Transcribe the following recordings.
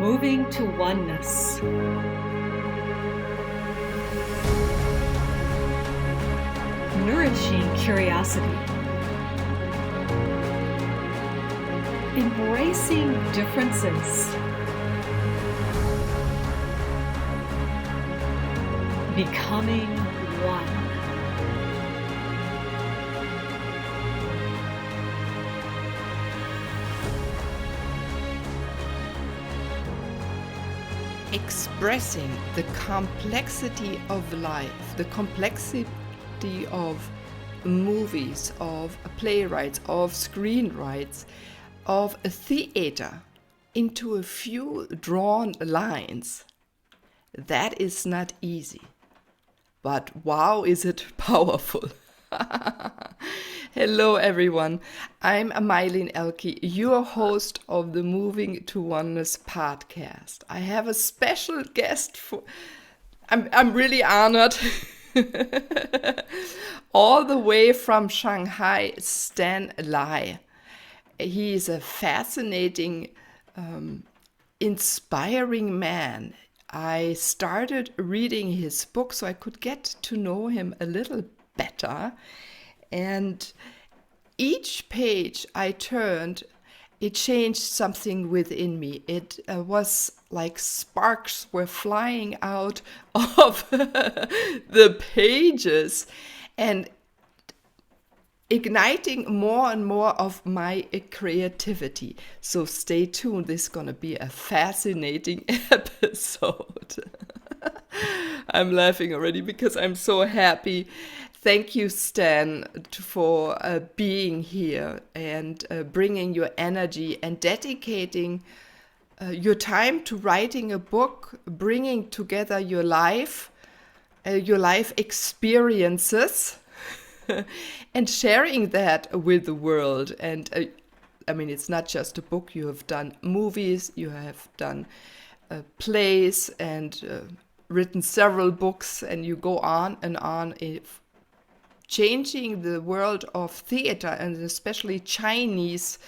Moving to Oneness. Nourishing curiosity. Embracing differences. Becoming one. Expressing the complexity of life, the complexity of movies, of playwrights, of screenwrites, of a theater into a few drawn lines. That is not easy. But wow, is it powerful. Hello everyone, I'm Mylene Elke, your host of the Moving to Oneness podcast. I have a special guest I'm really honored. All the way from Shanghai, Stan Lai. He is a fascinating, inspiring man. I started reading his book so I could get to know him a little better. And each page I turned, it changed something within me. It was like sparks were flying out of the pages and igniting more and more of my creativity. So stay tuned. This is going to be a fascinating episode. I'm laughing already because I'm so happy. Thank you, Stan, for being here and bringing your energy and dedicating your time to writing a book, bringing together your life experiences, and sharing that with the world. And I mean, it's not just a book. You have done movies, you have done plays, and written several books, and you go on and on, changing the world of theater, and especially Chinese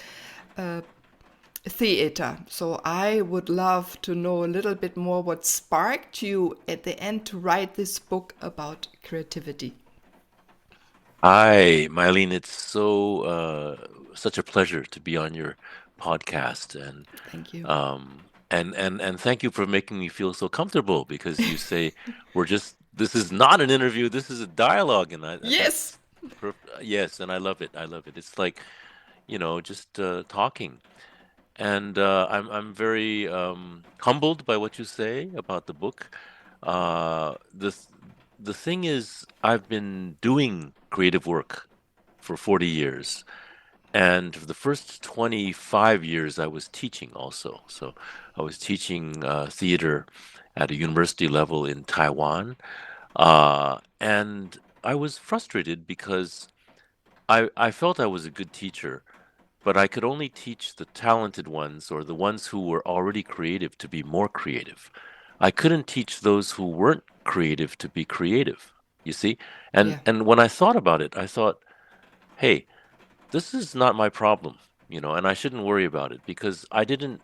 theater. So I would love to know a little bit more what sparked you at the end to write this book about creativity. Hi, Mylene. It's such a pleasure to be on your podcast, and Thank you. and thank you for making me feel so comfortable because you say this is not an interview, this is a dialogue, and Yes. yes, and I love it. I love it. It's like, just talking, and I'm very humbled by what you say about the book. Uh, the the thing is, I've been doing creative work for 40 years. And for the first 25 years, I was teaching also. So I was teaching theater at a university level in Taiwan. And I was frustrated because I felt I was a good teacher, but I could only teach the talented ones or the ones who were already creative to be more creative. I couldn't teach those who weren't creative to be creative, you see? Yeah. And when I thought about it, I thought, hey, this is not my problem, and I shouldn't worry about it because I didn't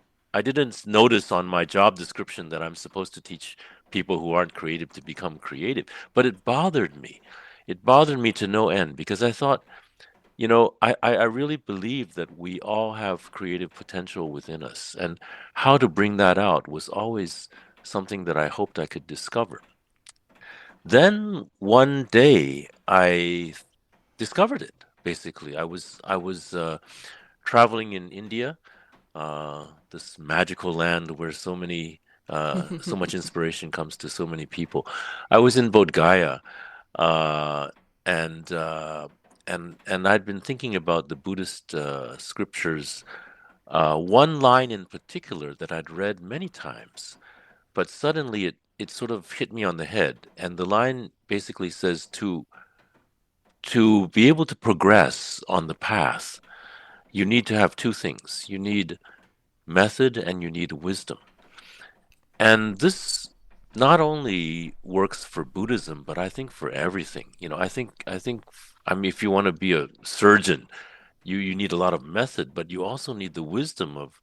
notice on my job description that I'm supposed to teach people who aren't creative to become creative. But it bothered me. It bothered me to no end because I thought, I really believe that we all have creative potential within us. And how to bring that out was always something that I hoped I could discover. Then one day I discovered it. Basically, I was traveling in India, this magical land where so much inspiration comes to so many people. I was in Bodh Gaya, uh, and uh, and I'd been thinking about the Buddhist scriptures. One line in particular that I'd read many times, but suddenly it sort of hit me on the head, and the line basically says to be able to progress on the path, you need to have two things. You need method and you need wisdom. And this not only works for Buddhism, but I think for everything. I mean, if you want to be a surgeon, you need a lot of method, but you also need the wisdom of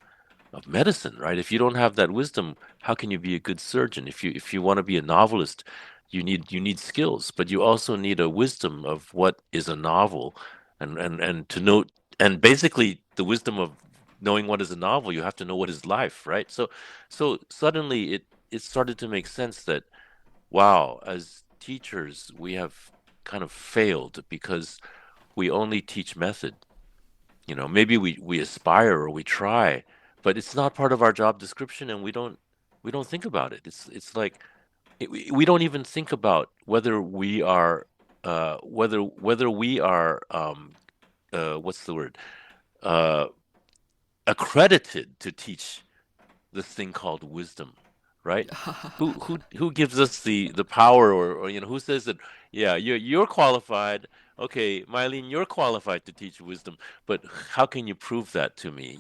of medicine, right? If you don't have that wisdom, how can you be a good surgeon? If you want to be a novelist, you need skills, but you also need a wisdom of what is a novel, and to know, and basically the wisdom of knowing what is a novel, you have to know what is life, right? So suddenly it started to make sense that, wow, as teachers, we have kind of failed because we only teach method. Maybe we aspire or we try, but it's not part of our job description, and we don't think about it. It's like we don't even think about whether we are what's the word, uh, accredited to teach this thing called wisdom, right? Who gives us the power, or who says that, yeah, you're qualified. Okay, Mylene, you're qualified to teach wisdom, but how can you prove that to me?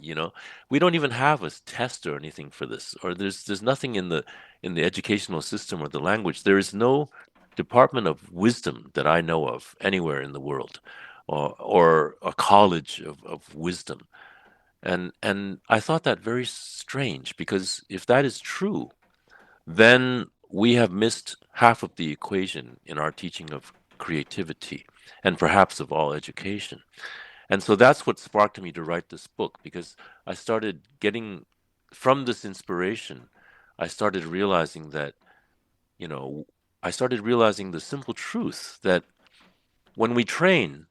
We don't even have a test or anything for this, or there's nothing in the educational system or the language. There is no department of wisdom that I know of anywhere in the world, or a college of wisdom. And I thought that very strange, because if that is true, then we have missed half of the equation in our teaching of creativity, and perhaps of all education. And so that's what sparked me to write this book, because I started getting, from this inspiration, I started realizing that, you know, I started realizing the simple truth that when we train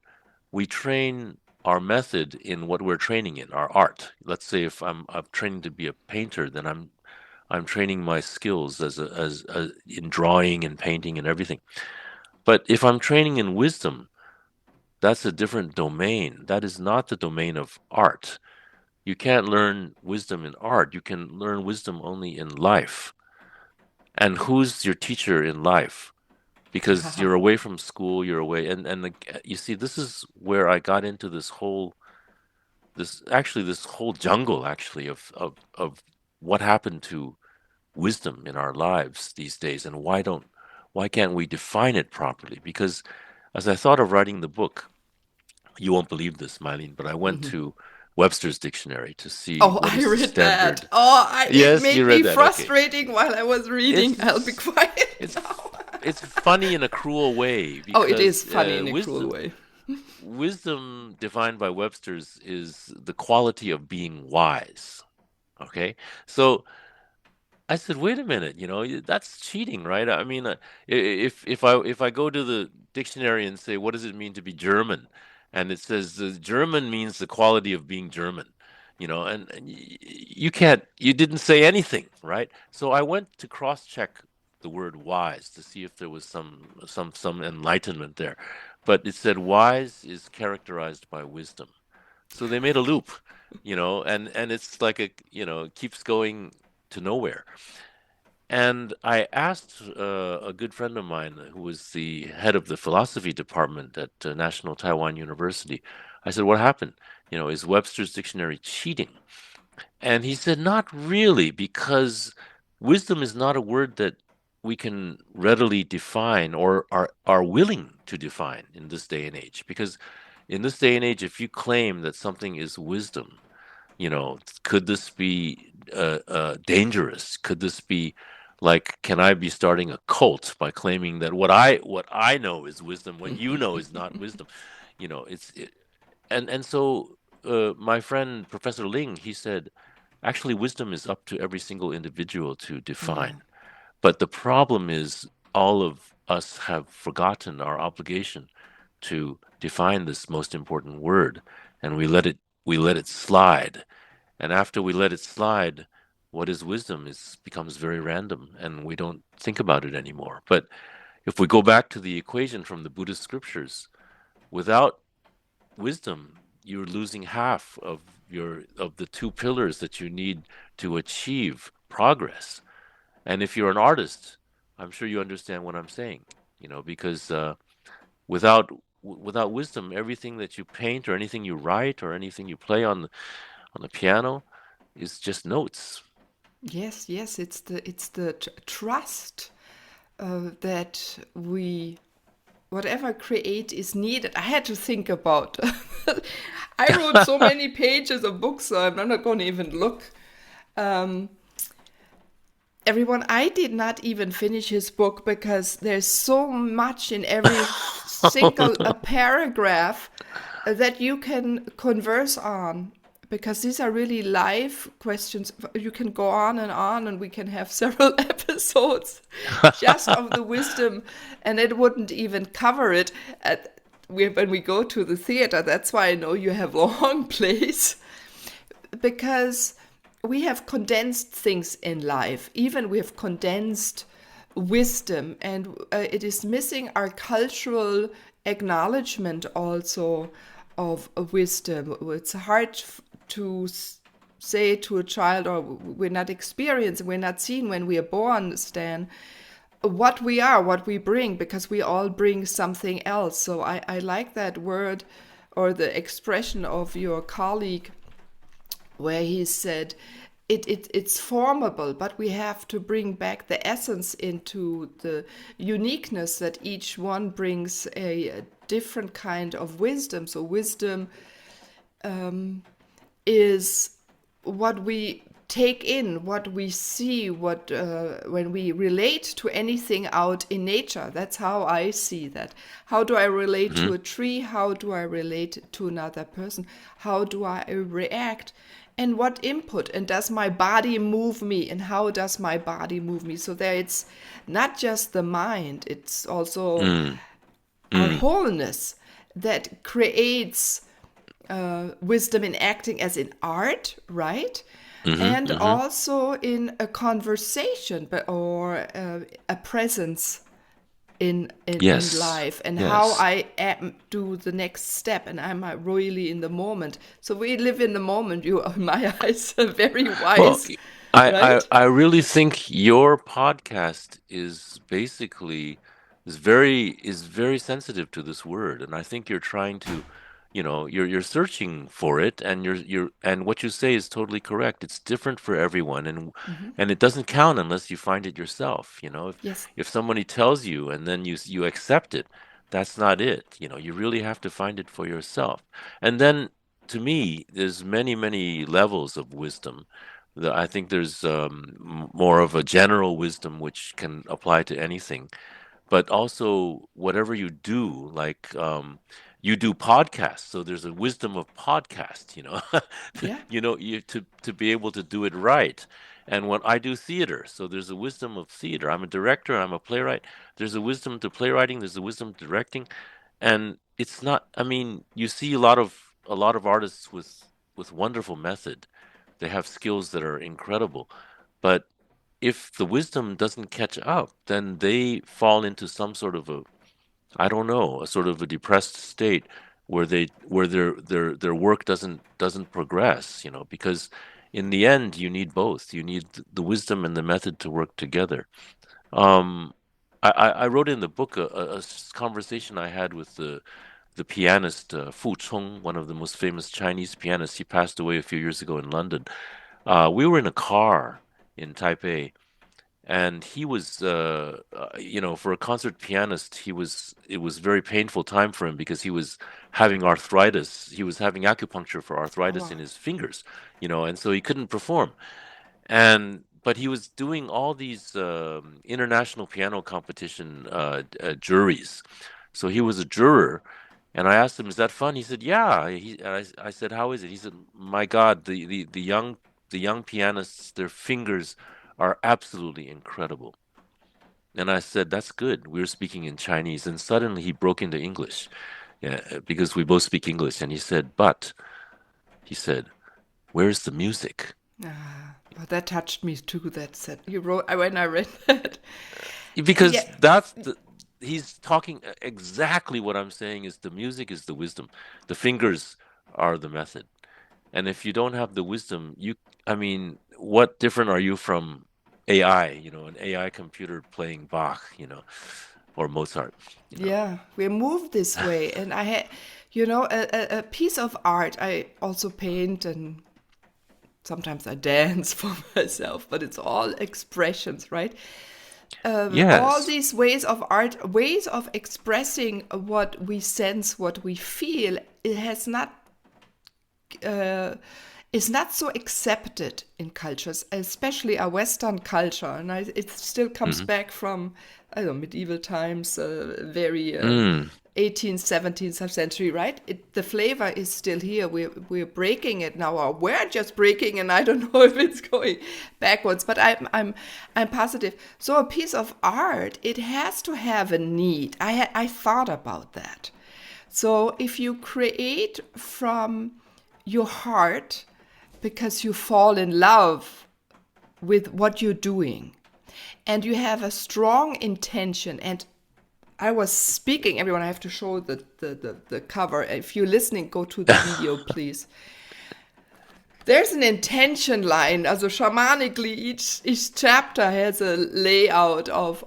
our method in what we're training in, our art. Let's say if I'm training to be a painter, then I'm training my skills as in drawing and painting and everything. But if I'm training in wisdom, that's a different domain. That is not the domain of art. You can't learn wisdom in art. You can learn wisdom only in life. And who's your teacher in life? Because you're away from school, you're away, you see, this is where I got into this whole jungle, actually, of what happened to wisdom in our lives these days, and why can't we define it properly? Because as I thought of writing the book, you won't believe this, Mylene, but I went to Webster's dictionary to see Oh, what I is the read that. standard. It Yes, you made me read that. Okay. frustrating while I was reading. I'll be It's quiet it's now. it's funny in a cruel way, Oh, it is because funny in a cruel way. wisdom defined by Webster's is the quality of being wise. Okay? So I said, wait a minute, that's cheating, right? I mean, if I go to the dictionary and say, what does it mean to be German? And it says German means the quality of being German, you didn't say anything, right? So I went to cross-check the word wise to see if there was some enlightenment there. But it said wise is characterized by wisdom. So they made a loop, and it's like it keeps going to nowhere. And I asked a good friend of mine who was the head of the philosophy department at National Taiwan University. I said, what happened? Is Webster's dictionary cheating? And he said, not really, because wisdom is not a word that we can readily define, or are willing to define in this day and age. Because in this day and age, if you claim that something is wisdom, could this be dangerous? Could this be like, can I be starting a cult by claiming that what I know is wisdom, what you know is not wisdom? It's and so my friend Professor Ling, he said, actually, wisdom is up to every single individual to define. But the problem is, all of us have forgotten our obligation to define this most important word, and we let it slide. And after we let it slide, what is wisdom becomes very random, and we don't think about it anymore. But if we go back to the equation from the Buddhist scriptures, without wisdom, you're losing half of the two pillars that you need to achieve progress. And if you're an artist, I'm sure you understand what I'm saying, because without without wisdom, everything that you paint, or anything you write, or anything you play on the piano is just notes. Yes, yes, it's the trust that we whatever create is needed. I had to think about. I wrote so many pages of books, so I'm not going to even look. Everyone, I did not even finish his book because there's so much in every Oh single no. paragraph that you can converse on, because these are really live questions. You can go on, and we can have several episodes just of the wisdom, and it wouldn't even cover it when we go to the theater. That's why I know you have long plays, because we have condensed things in life. Even we have condensed wisdom, and it is missing our cultural acknowledgement also of wisdom. It's hard to say to a child, or we're not experienced, we're not seen when we are born, Stan, what we are, what we bring, because we all bring something else. So I like that word or the expression of your colleague where he said it's formable, but we have to bring back the essence into the uniqueness that each one brings a different kind of wisdom. So wisdom is what we take in, what we see, what when we relate to anything out in nature. That's how I see that. How do I relate to Mhm. a tree? How do I relate to another person? How do I react? And what input? And does my body move me? And how does my body move me? So there, it's not just the mind, it's also Mm, our mm, wholeness that creates wisdom in acting, as in art, right? mhm, And mhm. also in a conversation, or a presence in Yes. life, and how Yes. I do the next step, and am I really in the moment? So we live in the moment. You, in my eyes, are very Well, wise, I right? really think your podcast is basically is very sensitive to this word, and I think you're trying to, you're searching for it, and and what you say is totally correct. It's different for everyone, and it doesn't count unless you find it yourself. Yes. If somebody tells you and then you accept it, that's not it. You really have to find it for yourself. And then to me, there's many levels of wisdom. I think there's more of a general wisdom which can apply to anything, but also whatever you do, like you do podcasts, so there's a wisdom of podcast, Yeah. you to be able to do it right. And when I do theater, so there's a wisdom of theater. I'm a director, I'm a playwright. There's a wisdom to playwriting, there's a wisdom to directing, and it's not. I mean, you see a lot of artists with wonderful method. They have skills that are incredible, but if the wisdom doesn't catch up, then they fall into some sort of a, I don't know, a sort of a depressed state where their work doesn't progress, because in the end you need both. You need the wisdom and the method to work together. Um, I wrote in the book a conversation I had with the pianist Fu Chong, one of the most famous Chinese pianists. He passed away a few years ago in London. We were in a car in Taipei, and he was for a concert pianist, it was a very painful time for him because he was having arthritis. He was having acupuncture for Oh, arthritis wow. in his fingers, and so he couldn't perform. And but he was doing all these international piano competition juries, so he was a juror. And I asked him, "Is that fun?" He said, "Yeah." I said, "How is it?" He said, "My God, the young pianists, their fingers are absolutely incredible." And I said, "That's good." We were speaking in Chinese, and suddenly he broke into English, yeah, because we both speak English. And he said, "But," he said, "where's the music?" But that touched me too. That said, you wrote when I read that. Because Yeah. he's talking exactly what I'm saying is the music is the wisdom. The fingers are the method. And if you don't have the wisdom, I mean, what different are you from AI, an AI computer playing Bach, or Mozart, you know? Yeah, we're moved this way. And I had, a piece of art. I also paint, and sometimes I dance for myself, but it's all expressions, right? All Yes. these ways of art, ways of expressing what we sense, what we feel, it has not is not so accepted in cultures, especially our Western culture. And it still comes Mm-hmm. back from, I don't know, medieval times, very Mm. 18th, 17th century, right? The flavor is still here. We're breaking it now, or we're just breaking, and I don't know if it's going backwards. But I'm positive. So a piece of art, it has to have a need. I thought about that. So if you create from your heart because you fall in love with what you're doing and you have a strong intention, and I was speaking, everyone, I have to show the cover. If you're listening, go to the video, please. There's an intention line. Also shamanically, each chapter has a layout of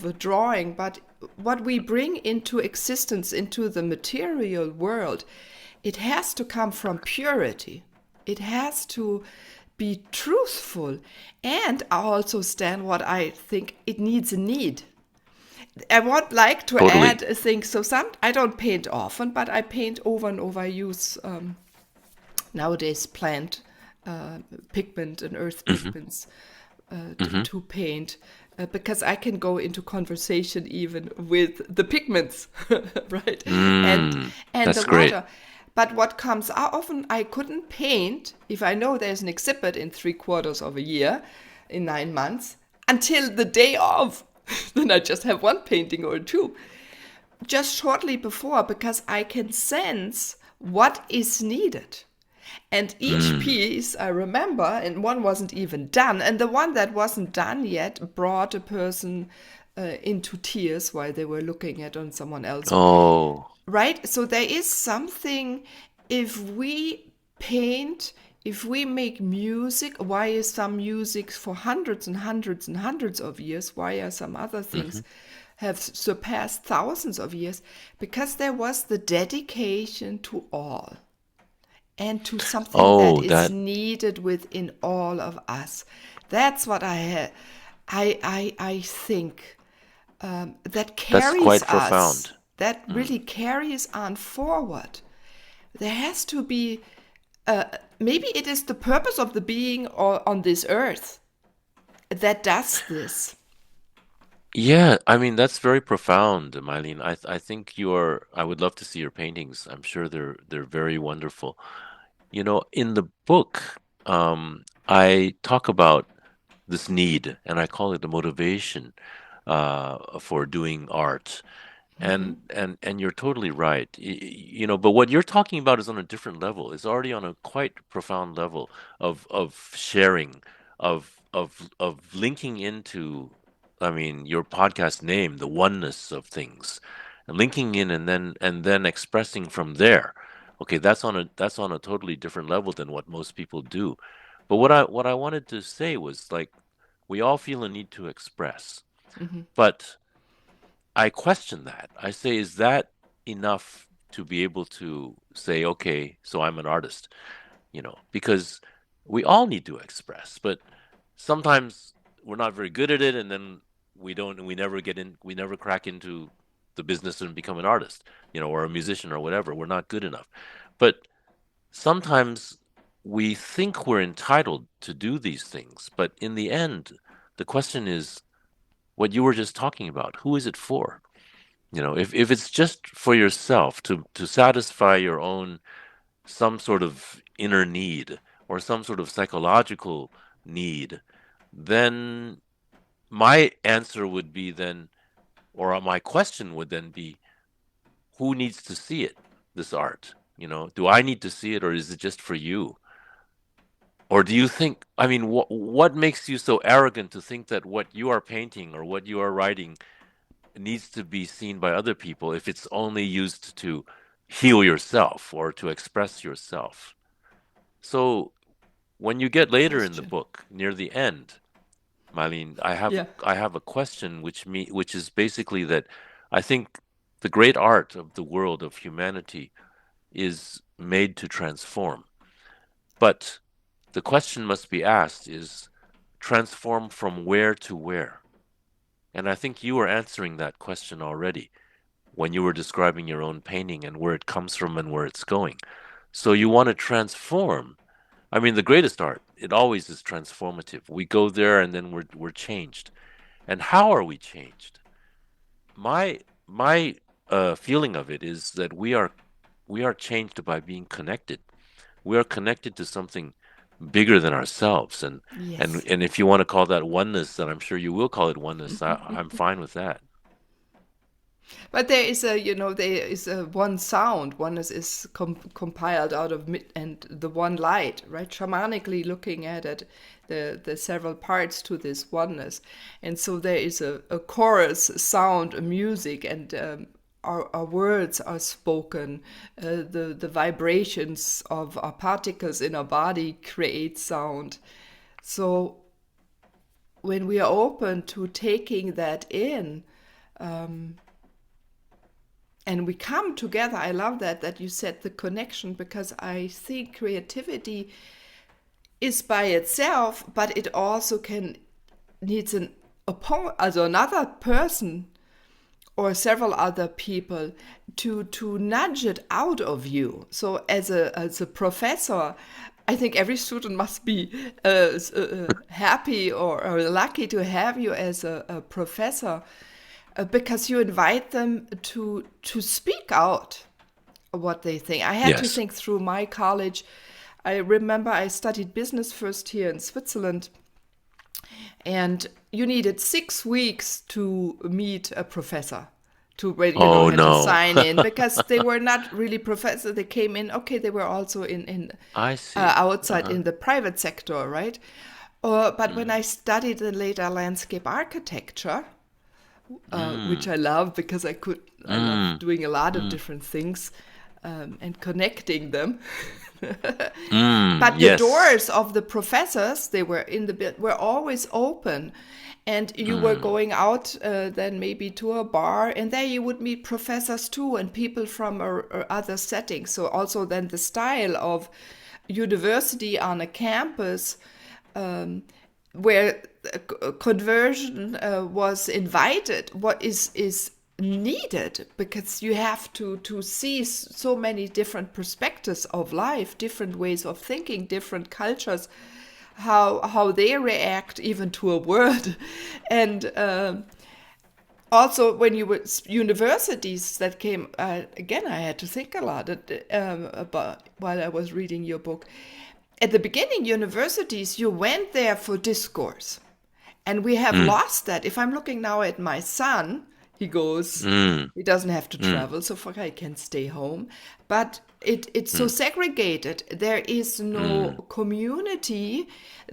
a drawing, but what we bring into existence, into the material world, it has to come from purity. It has to be truthful. And I also stand what I think it needs a need. I would like to Totally. add a thing. So I don't paint often, but I paint over and over. I use nowadays plant pigment and earth Mm-hmm. pigments Mm-hmm. to paint because I can go into conversation even with the pigments, right? And and the That's great. water. But what comes out often, I couldn't paint if I know there's an exhibit in 3/4 of a year, in 9 months, until the day of. Then I just have one painting or two, just shortly before, because I can sense what is needed. And each Mm. piece I remember, and one wasn't even done, and the one that wasn't done yet brought a person into tears while they were looking at on someone else. Oh. Right? So there is something, if we paint, if we make music, why is some music for hundreds and hundreds and hundreds of years? Why are some other Mm-hmm. things have surpassed thousands of years? Because there was the dedication to all and to something that Oh, is that needed within all of us. That's what I think that that's carries quite us, profound. that Mm. really carries on forward. There has to be, maybe it is the purpose of the being or on this earth that does this. Yeah, I mean that's very profound, Mylene. I think I would love to see your paintings. I'm sure they're very wonderful. You know, in the book, I talk about this need, and I call it the motivation for doing art. And you're totally right. You know, but what you're talking about is on a different level. It's already on a quite profound level of sharing, of linking into, I mean, your podcast name, the oneness of things, and linking in and then expressing from there. Okay, that's on a totally different level than what most people do. But what I wanted to say was like we all feel a need to express, but I question that. I say, is that enough to be able to say, okay, so I'm an artist, because we all need to express, but sometimes we're not very good at it, and then we never crack into the business and become an artist, or a musician or whatever. We're not good enough. But sometimes we think we're entitled to do these things, but in the end, the question is what you were just talking about. Who is it for? If it's just for yourself to satisfy your own some sort of inner need or some sort of psychological need, then my answer would be then, or my question would then be, who needs to see it, this art? Do I need to see it, or is it just for you? Or do you think, I mean, what makes you so arrogant to think that what you are painting or what you are writing needs to be seen by other people if it's only used to heal yourself or to express yourself? So when you get later in the Question. book, near the end, Mylene, I have Yeah. I have a question which is basically that I think the great art of the world of humanity is made to transform. But the question must be asked is transform from where to where? And I think you were answering that question already when you were describing your own painting and where it comes from and where it's going. So you want to transform, I mean, the greatest art, it always is transformative. We go there and then we're changed. And how are we changed? My feeling of it is that we are changed by being connected. We are connected to something bigger than ourselves, and Yes. and if you want to call that oneness, then I'm sure you will call it oneness. I'm fine with that. But there is a, there is a one sound. One is compiled out of and the one light, right? Shamanically looking at it, the several parts to this oneness. And so there is a chorus sound, a music, and our words are spoken. The vibrations of our particles in our body create sound. So when we are open to taking that in, and we come together, I love that you said the connection, because I think creativity is by itself, but it also needs another person or several other people to nudge it out of you. So as a professor, I think every student must be happy or lucky to have you as a professor, because you invite them to speak out what they think. I had to Yes. think through my college. I remember I studied business first here in Switzerland, and you needed 6 weeks to meet a professor, to where Oh had to no. sign in, because they were not really professors. They came in, okay, they were also in I see. outside Uh-huh. in the private sector, right? But when I Mm. studied the later landscape architecture, which Mm. I love because I love Mm. doing a lot of Mm. different things, and connecting them. Mm. But the Yes. doors of the professors, they were were always open, and you were Mm. going out then maybe to a bar, and there you would meet professors too and people from other settings. So also then the style of university on a campus, where conversion was invited, what is needed, because you have to see so many different perspectives of life, different ways of thinking, different cultures, how they react even to a word. And also when you were universities that came, again, I had to think a lot about while I was reading your book. At the beginning, universities, you went there for discourse, and we have Mm. lost that. If I'm looking now at my son, he goes, Mm. he doesn't have to Mm. travel, so far he can stay home. But it's so Mm. segregated. There is no Mm. community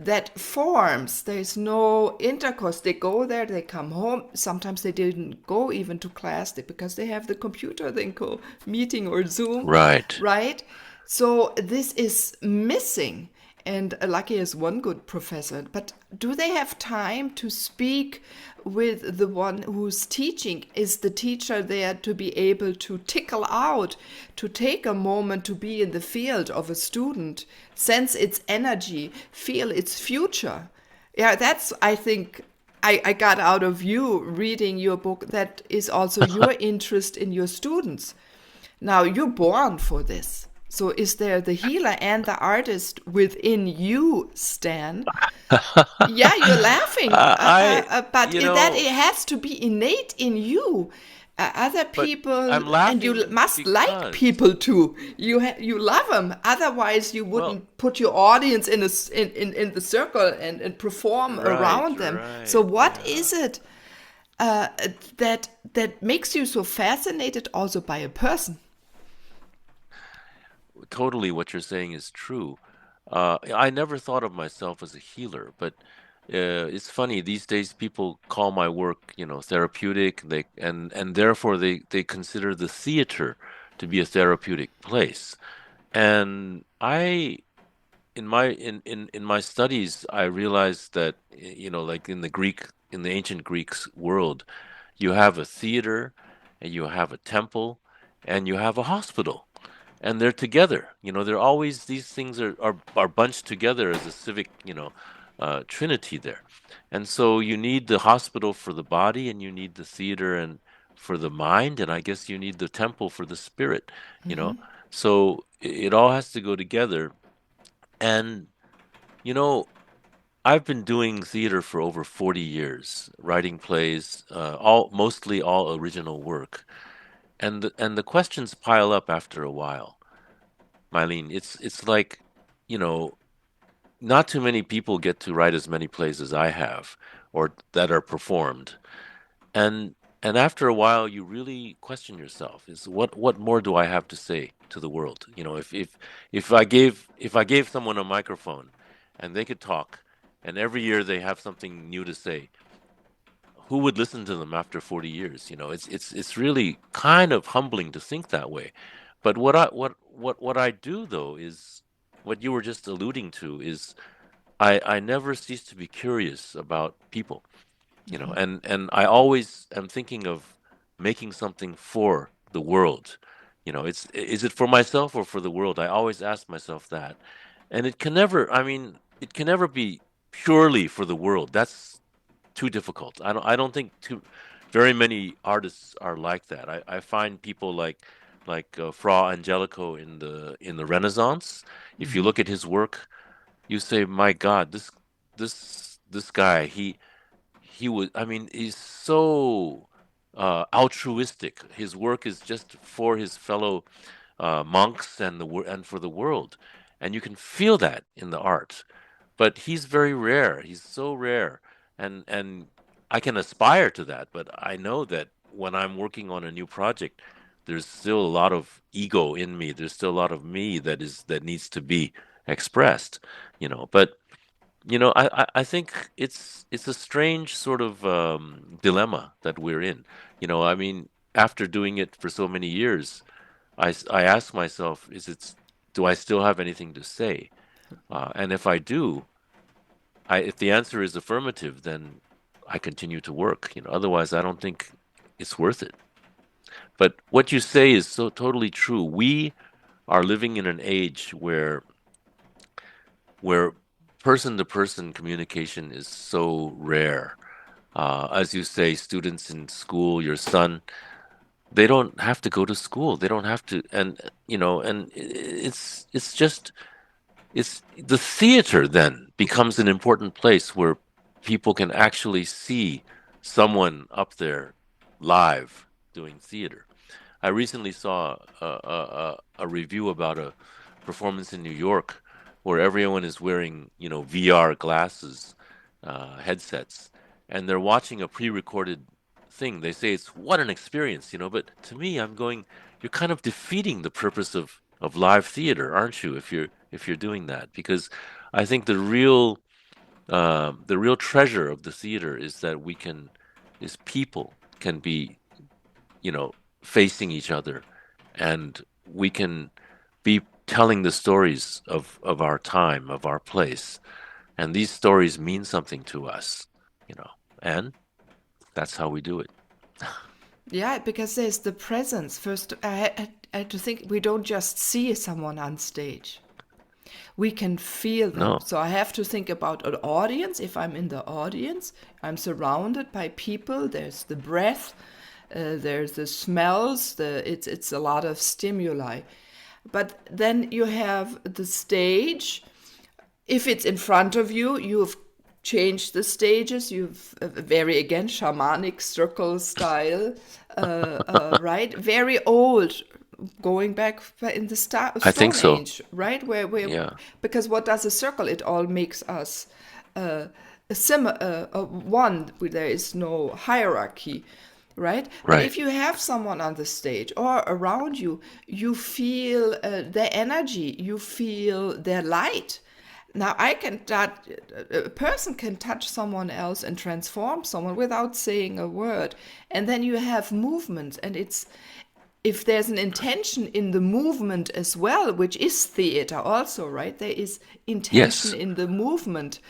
that forms. There's no intercourse. They go there, they come home. Sometimes they didn't go even to class because they have the computer, they go meeting or Zoom, Right. right? So this is missing. And lucky is one good professor. But do they have time to speak with the one who's teaching? Is the teacher there to be able to tickle out, to take a moment to be in the field of a student, sense its energy, feel its future? Yeah, that's, I think, I got out of you reading your book. That is also your interest in your students. Now, you're born for this. So, is there the healer and the artist within you, Stan? Yeah, you're laughing, I, but you that know, it has to be innate in you. Other but people, I'm and you laughing must like because, people too. You love them. Otherwise, you well, wouldn't put your audience in the circle and perform right, around them. So, right, what yeah. is it that makes you so fascinated also by a person? Totally what you're saying is true. I never thought of myself as a healer, but it's funny these days people call my work, therapeutic. And therefore they consider the theater to be a therapeutic place. And in my studies, I realized that like in the ancient Greeks world, you have a theater, and you have a temple, and you have a hospital, and they're together. They're always these things are bunched together as a civic, trinity there. And so you need the hospital for the body, and you need the theater and for the mind, and I guess you need the temple for the spirit. you know. So it all has to go together. And, you know, I've been doing theater for over 40 years, writing plays, mostly all original work. And the questions pile up after a while. Mylene, it's like, you know, not too many people get to write as many plays as I have or that are performed. And and after a while you really question yourself, is what more do I have to say to the world? You know, if I gave someone a microphone and they could talk and every year they have something new to say, who would listen to them after 40 years? You know, it's really kind of humbling to think that way. But what I do though is what you were just alluding to is I never cease to be curious about people, you know, and I always am thinking of making something for the world. You know, is it for myself or for the world? I always ask myself that. And it can never, I mean, it can never be purely for the world. That's too difficult. I don't think too very many artists are like that. I find people like Fra Angelico in the Renaissance. If you look at his work, you say, my God, this guy, he was, I mean, he's so altruistic. His work is just for his fellow monks and and for the world, and you can feel that in the art. But he's very rare. He's so rare, and I can aspire to that. But I know that when I'm working on a new project, there's still a lot of ego in me. There's still a lot of me that needs to be expressed, you know. But you know, I think it's a strange sort of dilemma that we're in. You know, I mean, after doing it for so many years, I ask myself, do I still have anything to say? And if I do, if the answer is affirmative, then I continue to work. You know, otherwise, I don't think it's worth it. But what you say is so totally true. We are living in an age where person to person communication is so rare. As you say, students in school, your son, they don't have to go to school. They don't have to, and you know, and it's just it's the theater then becomes an important place where people can actually see someone up there live doing theater. I recently saw a review about a performance in New York where everyone is wearing, you know, VR glasses, headsets, and they're watching a pre-recorded thing. They say it's what an experience, you know, but to me, I'm going, you're kind of defeating the purpose of live theater, aren't you? If you're doing that, because I think the real treasure of the theater is that is people can be, you know, facing each other, and we can be telling the stories of our time, of our place, and these stories mean something to us, you know, and that's how we do it. Yeah, because there's the presence. First, I had to think we don't just see someone on stage. We can feel them. No, So I have to think about an audience. If I'm in the audience, I'm surrounded by people. There's the breath, there's the smells. It's a lot of stimuli. But then you have the stage. If it's in front of you, you've changed the stages. You've very again shamanic circle style, right? Very old, going back in the I think Stone so. Age, right? Where Yeah, because what does a circle? It all makes us one. Where there is no hierarchy, right? But right. if you have someone on the stage or around you, you feel their energy, you feel their light. Now, I can touch, a person can touch someone else and transform someone without saying a word. And then you have movements, and it's, if there's an intention in the movement as well, which is theater also, right? There is intention Yes, in the movement.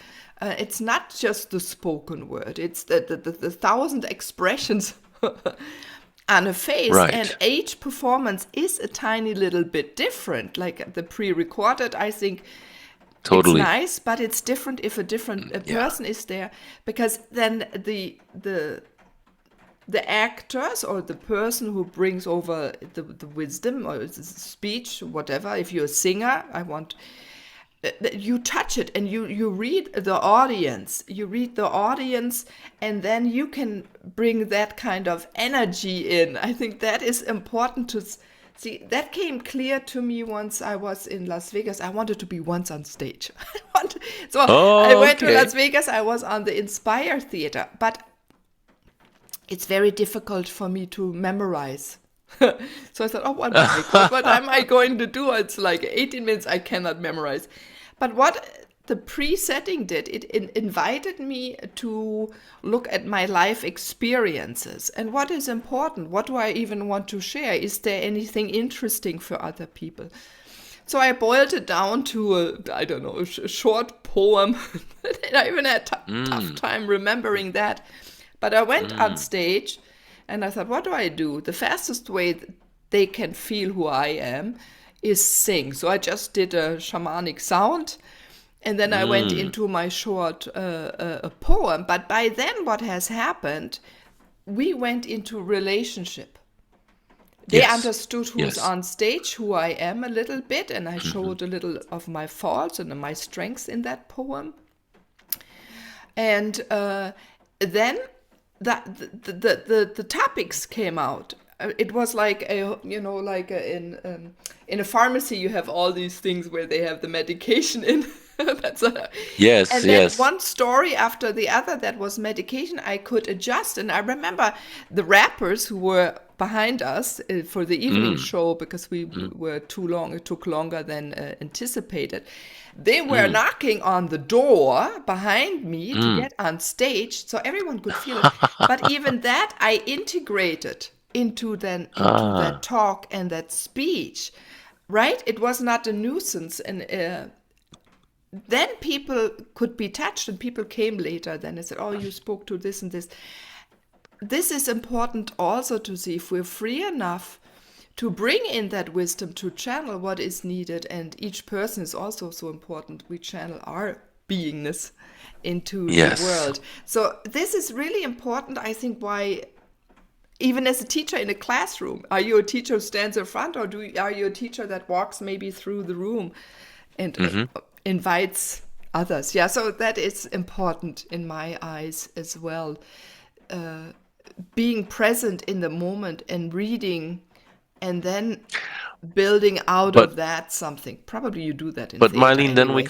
It's not just the spoken word, it's the thousand expressions on a face, and right. each performance is a tiny little bit different. Like the pre recorded, I think it's Totally. nice, but it's different if a different a Yeah, person is there, because then the actors or the person who brings over the wisdom or the speech, whatever. If you're a singer, I want you touch it and you read the audience. You read the audience, and then you can bring that kind of energy in. I think that is important to see. That came clear to me once I was in Las Vegas. I wanted to be once on stage. So I Oh, went to okay. Las Vegas. I was on the Inspire Theater, but it's very difficult for me to memorize. So I thought, oh, what am I what am I going to do? It's like 18 minutes I cannot memorize. But what the pre-setting did, it invited me to look at my life experiences and what is important. What do I even want to share? Is there anything interesting for other people? So I boiled it down to I don't know, a short poem. And I even had tough Mm, time remembering that. But I went on mm, stage and I thought, what do I do? The fastest way they can feel who I am is sing. So I just did a shamanic sound, and then I went mm. into my short poem. But by then, what has happened, we went into relationship. They Yes. understood who's Yes. on stage, who I am a little bit, and I Hmm. showed a little of my faults and my strengths in that poem. And then the topics came out. It was like in a pharmacy you have all these things where they have the medication in. Yes. And then Yes. one story after the other that was medication I could adjust. And I remember the rappers who were behind us for the evening Mm, show, because we mm, were too long, it took longer than anticipated. They were mm, knocking on the door behind me to mm. get on stage so everyone could feel it. But even that I integrated into that Ah, talk and that speech, right? It was not a nuisance. And then people could be touched, and people came later then and said, oh, you spoke to this and this. This is important also to see if we're free enough to bring in that wisdom, to channel what is needed. And each person is also so important. We channel our beingness into the yes. world. So this is really important, I think, why even as a teacher in a classroom, are you a teacher who stands in front, or are you a teacher that walks maybe through the room and Hmm. invites others? Yeah, so that is important in my eyes as well. Being present in the moment and reading, and then building out But of that something. Probably you do that in but theater Mylene, then anyway. we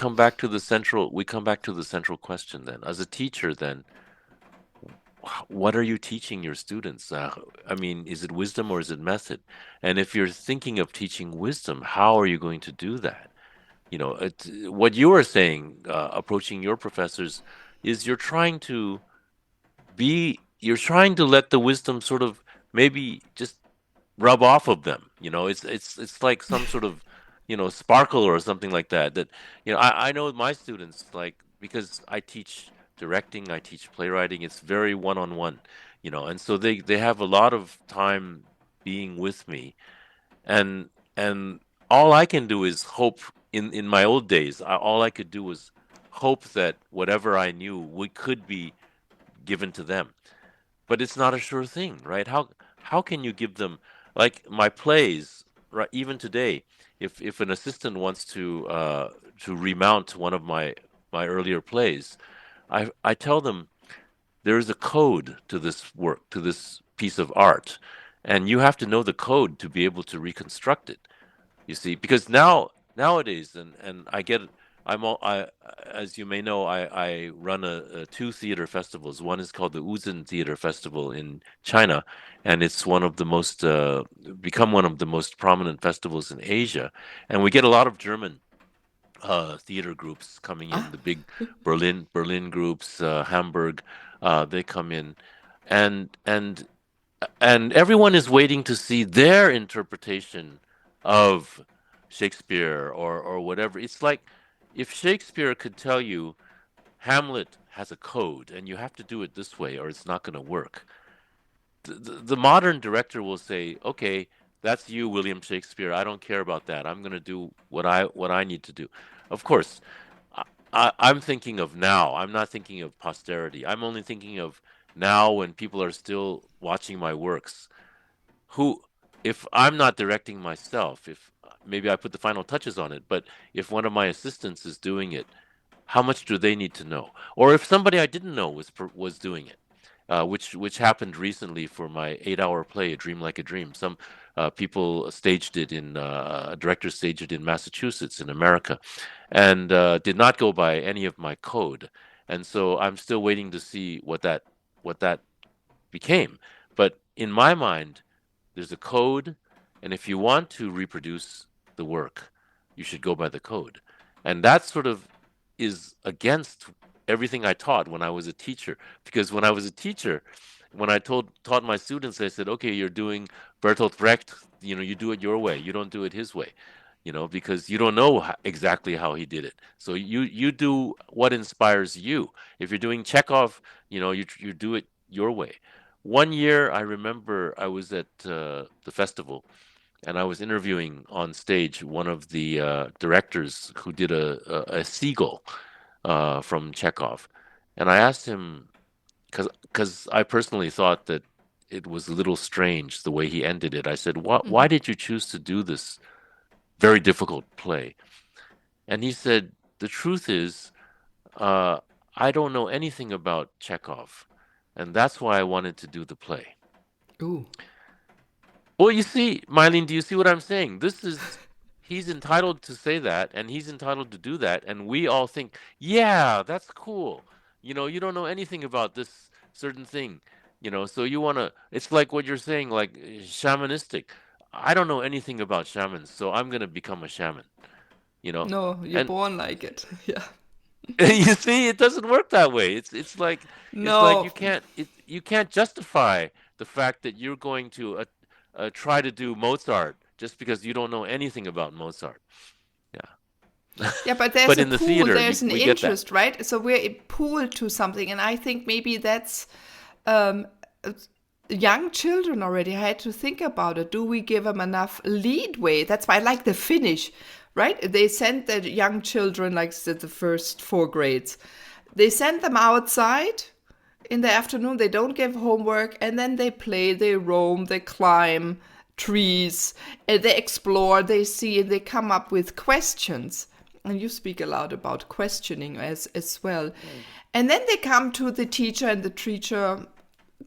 come back to the central question then. As a teacher, then what are you teaching your students? I mean, is it wisdom or is it method? And if you're thinking of teaching wisdom, how are you going to do that? What you are saying, approaching your professors, is you're trying to let the wisdom sort of maybe just rub off of them. It's like some sort of, sparkle or something like that. That I know my students, like, because I teach directing, I teach playwriting. It's very one on one, and so they have a lot of time being with me, and and all I can do is hope. In my old days, all I could do was hope that whatever I knew could be given to them, but it's not a sure thing, right? How can you give them, like my plays, right? Even today, if an assistant wants to remount one of my earlier plays, I tell them there is a code to this work, to this piece of art, and you have to know the code to be able to reconstruct it. You see, because nowadays, and I get I'm all I as you may know, I run two theater festivals. One is called the Uzin Theater Festival in China, and it's one of the most become one of the most prominent festivals in Asia. And we get a lot of German theater groups coming in, Ah, the big Berlin groups, Hamburg, they come in, and and and everyone is waiting to see their interpretation of Shakespeare or whatever. It's like if Shakespeare could tell you Hamlet has a code and you have to do it this way or it's not going to work. The modern director will say, "Okay, that's you, William Shakespeare. I don't care about that. I'm going to do what I need to do." Of course, I'm thinking of now. I'm not thinking of posterity. I'm only thinking of now when people are still watching my works. Who, if I'm not directing myself, if maybe I put the final touches on it, but if one of my assistants is doing it, how much do they need to know? Or if somebody I didn't know was doing it, which happened recently for my 8-hour play, A Dream Like a Dream. Some people staged it a director staged it in Massachusetts in America, and did not go by any of my code. And so I'm still waiting to see what that became. But in my mind, there's a code, and if you want to reproduce the work, you should go by the code. And that sort of is against everything I taught when I was a teacher. Because when I was a teacher, when I taught my students, I said, okay, you're doing Bertolt Brecht, you do it your way. You don't do it his way, because you don't know exactly how he did it. So you do what inspires you. If you're doing Chekhov, you do it your way. One year, I remember I was at the festival, and I was interviewing on stage one of the directors who did a seagull from Chekhov, and I asked him because I personally thought that it was a little strange the way he ended it. I said, "Why did you choose to do this very difficult play?" And he said, "The truth is, I don't know anything about Chekhov, and that's why I wanted to do the play." Ooh. Well, you see, Mylene, do you see what I'm saying? He's entitled to say that, and he's entitled to do that, and we all think, yeah, that's cool. You don't know anything about this certain thing, so it's like what you're saying, like shamanistic. I don't know anything about shamans, so I'm going to become a shaman, you know? No, you're And born like it. Yeah. you see, it doesn't work that way. It's like No. you can't justify the fact that you're going to try to do Mozart just because you don't know anything about Mozart. Yeah. Yeah, but But there's a in the pool, theater, there's an we get that. interest, right? So we're pulled to something. And I think maybe that's um, young children already had to think about it. Do we give them enough leadway? That's why I like the Finnish, right? They sent the young children, like the first 4 grades, they send them outside in the afternoon. They don't give homework, and then they play, they roam, they climb trees, and they explore, they see, and they come up with questions. And you speak a lot about questioning as well. And then they come to the teacher, and the teacher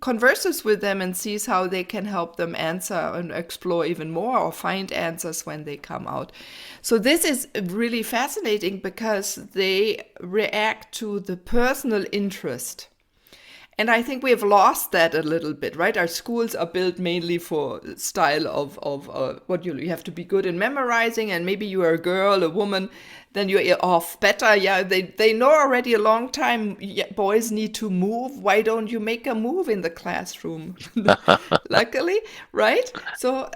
converses with them and sees how they can help them answer and explore even more or find answers when they come out. So this is really fascinating because they react to the personal interest. And I think we have lost that a little bit, right? Our schools are built mainly for style of what you have to be good in memorizing, and maybe you are a girl, a woman, then you're off better. Yeah, they know already a long time, yeah, boys need to move. Why don't you make a move in the classroom? Luckily, right? So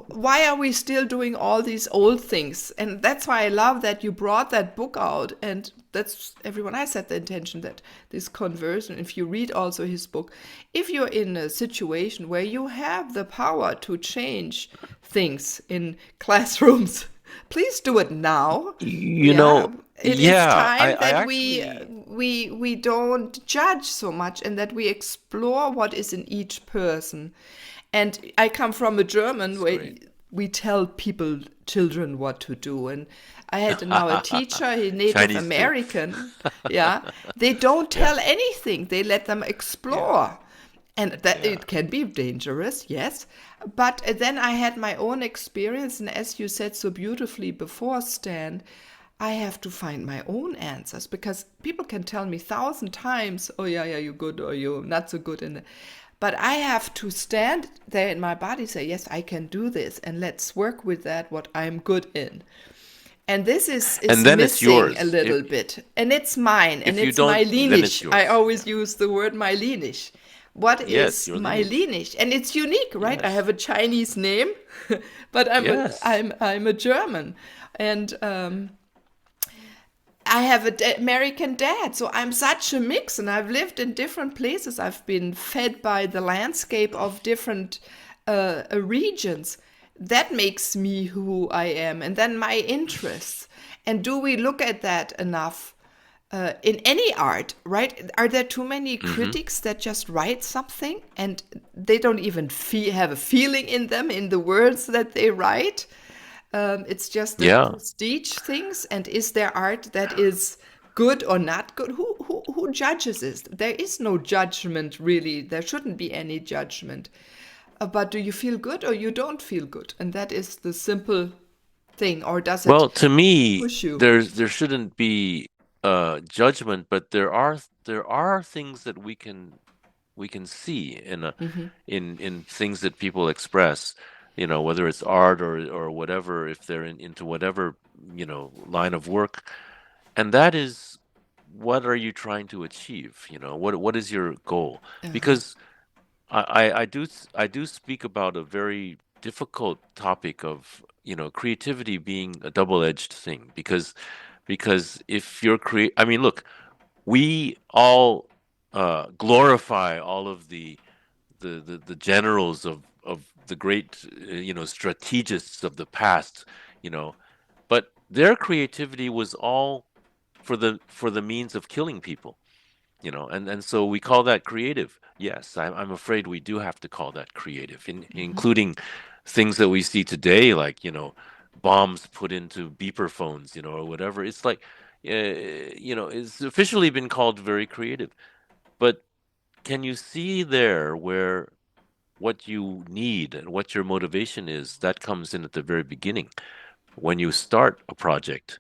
why are we still doing all these old things? And that's why I love that you brought that book out. And that's everyone. I set the intention that this conversion, if you read also his book, if you're in a situation where you have the power to change things in classrooms, please do it now. It is time I that actually, we don't judge so much, and that we explore what is in each person. And I come from a German that's where great. we tell children what to do. And I had now a teacher, a Native Chinese too. American. Yeah, they don't Yeah, tell anything. They let them yeah, explore. And that yeah. it can be dangerous, yes. But then I had my own experience. And as you said so beautifully before, Stan, I have to find my own answers, because people can tell me 1,000 times, oh, yeah, you're good, or you're not so good. But I have to stand there in my body, say, yes, I can do this. And let's work with that, what I'm good in. And this is And then it's missing a yours. little bit. And it's mine, and If you it's don't, my then it's lineage. I yours. always Yeah. use the word my lineage. What Yes, is your my lineage. lineage? And it's unique, right? I Yes. have a Chinese name, but Yes. I'm a German. And I have an American dad, so I'm such a mix, and I've lived in different places. I've been fed by the landscape of different regions. That makes me who I am, and then my interests. And do we look at that enough in any art, right? Are there too many Mm-hmm. critics that just write something and they don't even have a feeling in them, in the words that they write? It's just the Yeah. prestige things. And is there art that is good or not good? Who judges this? There is no judgment, really. There shouldn't be any judgment. But do you feel good or you don't feel good? And that is the simple thing. Or does it Well, to me, push you? there shouldn't be judgment, but there are things that we can see in in things that people express, whether it's art or whatever, if they're into whatever, line of work. And that is, what are you trying to achieve? What is your goal? Uh-huh. Because I do speak about a very difficult topic of, creativity being a double-edged thing, because if you're I mean, look, we all glorify all of the generals of the great, strategists of the past, you know, but their creativity was all for the means of killing people, and so we call that creative. Yes, I'm afraid we do have to call that creative, including things that we see today, like, bombs put into beeper phones, or whatever. It's like, it's officially been called very creative. But can you see there where what you need and what your motivation is? That comes in at the very beginning when you start a project.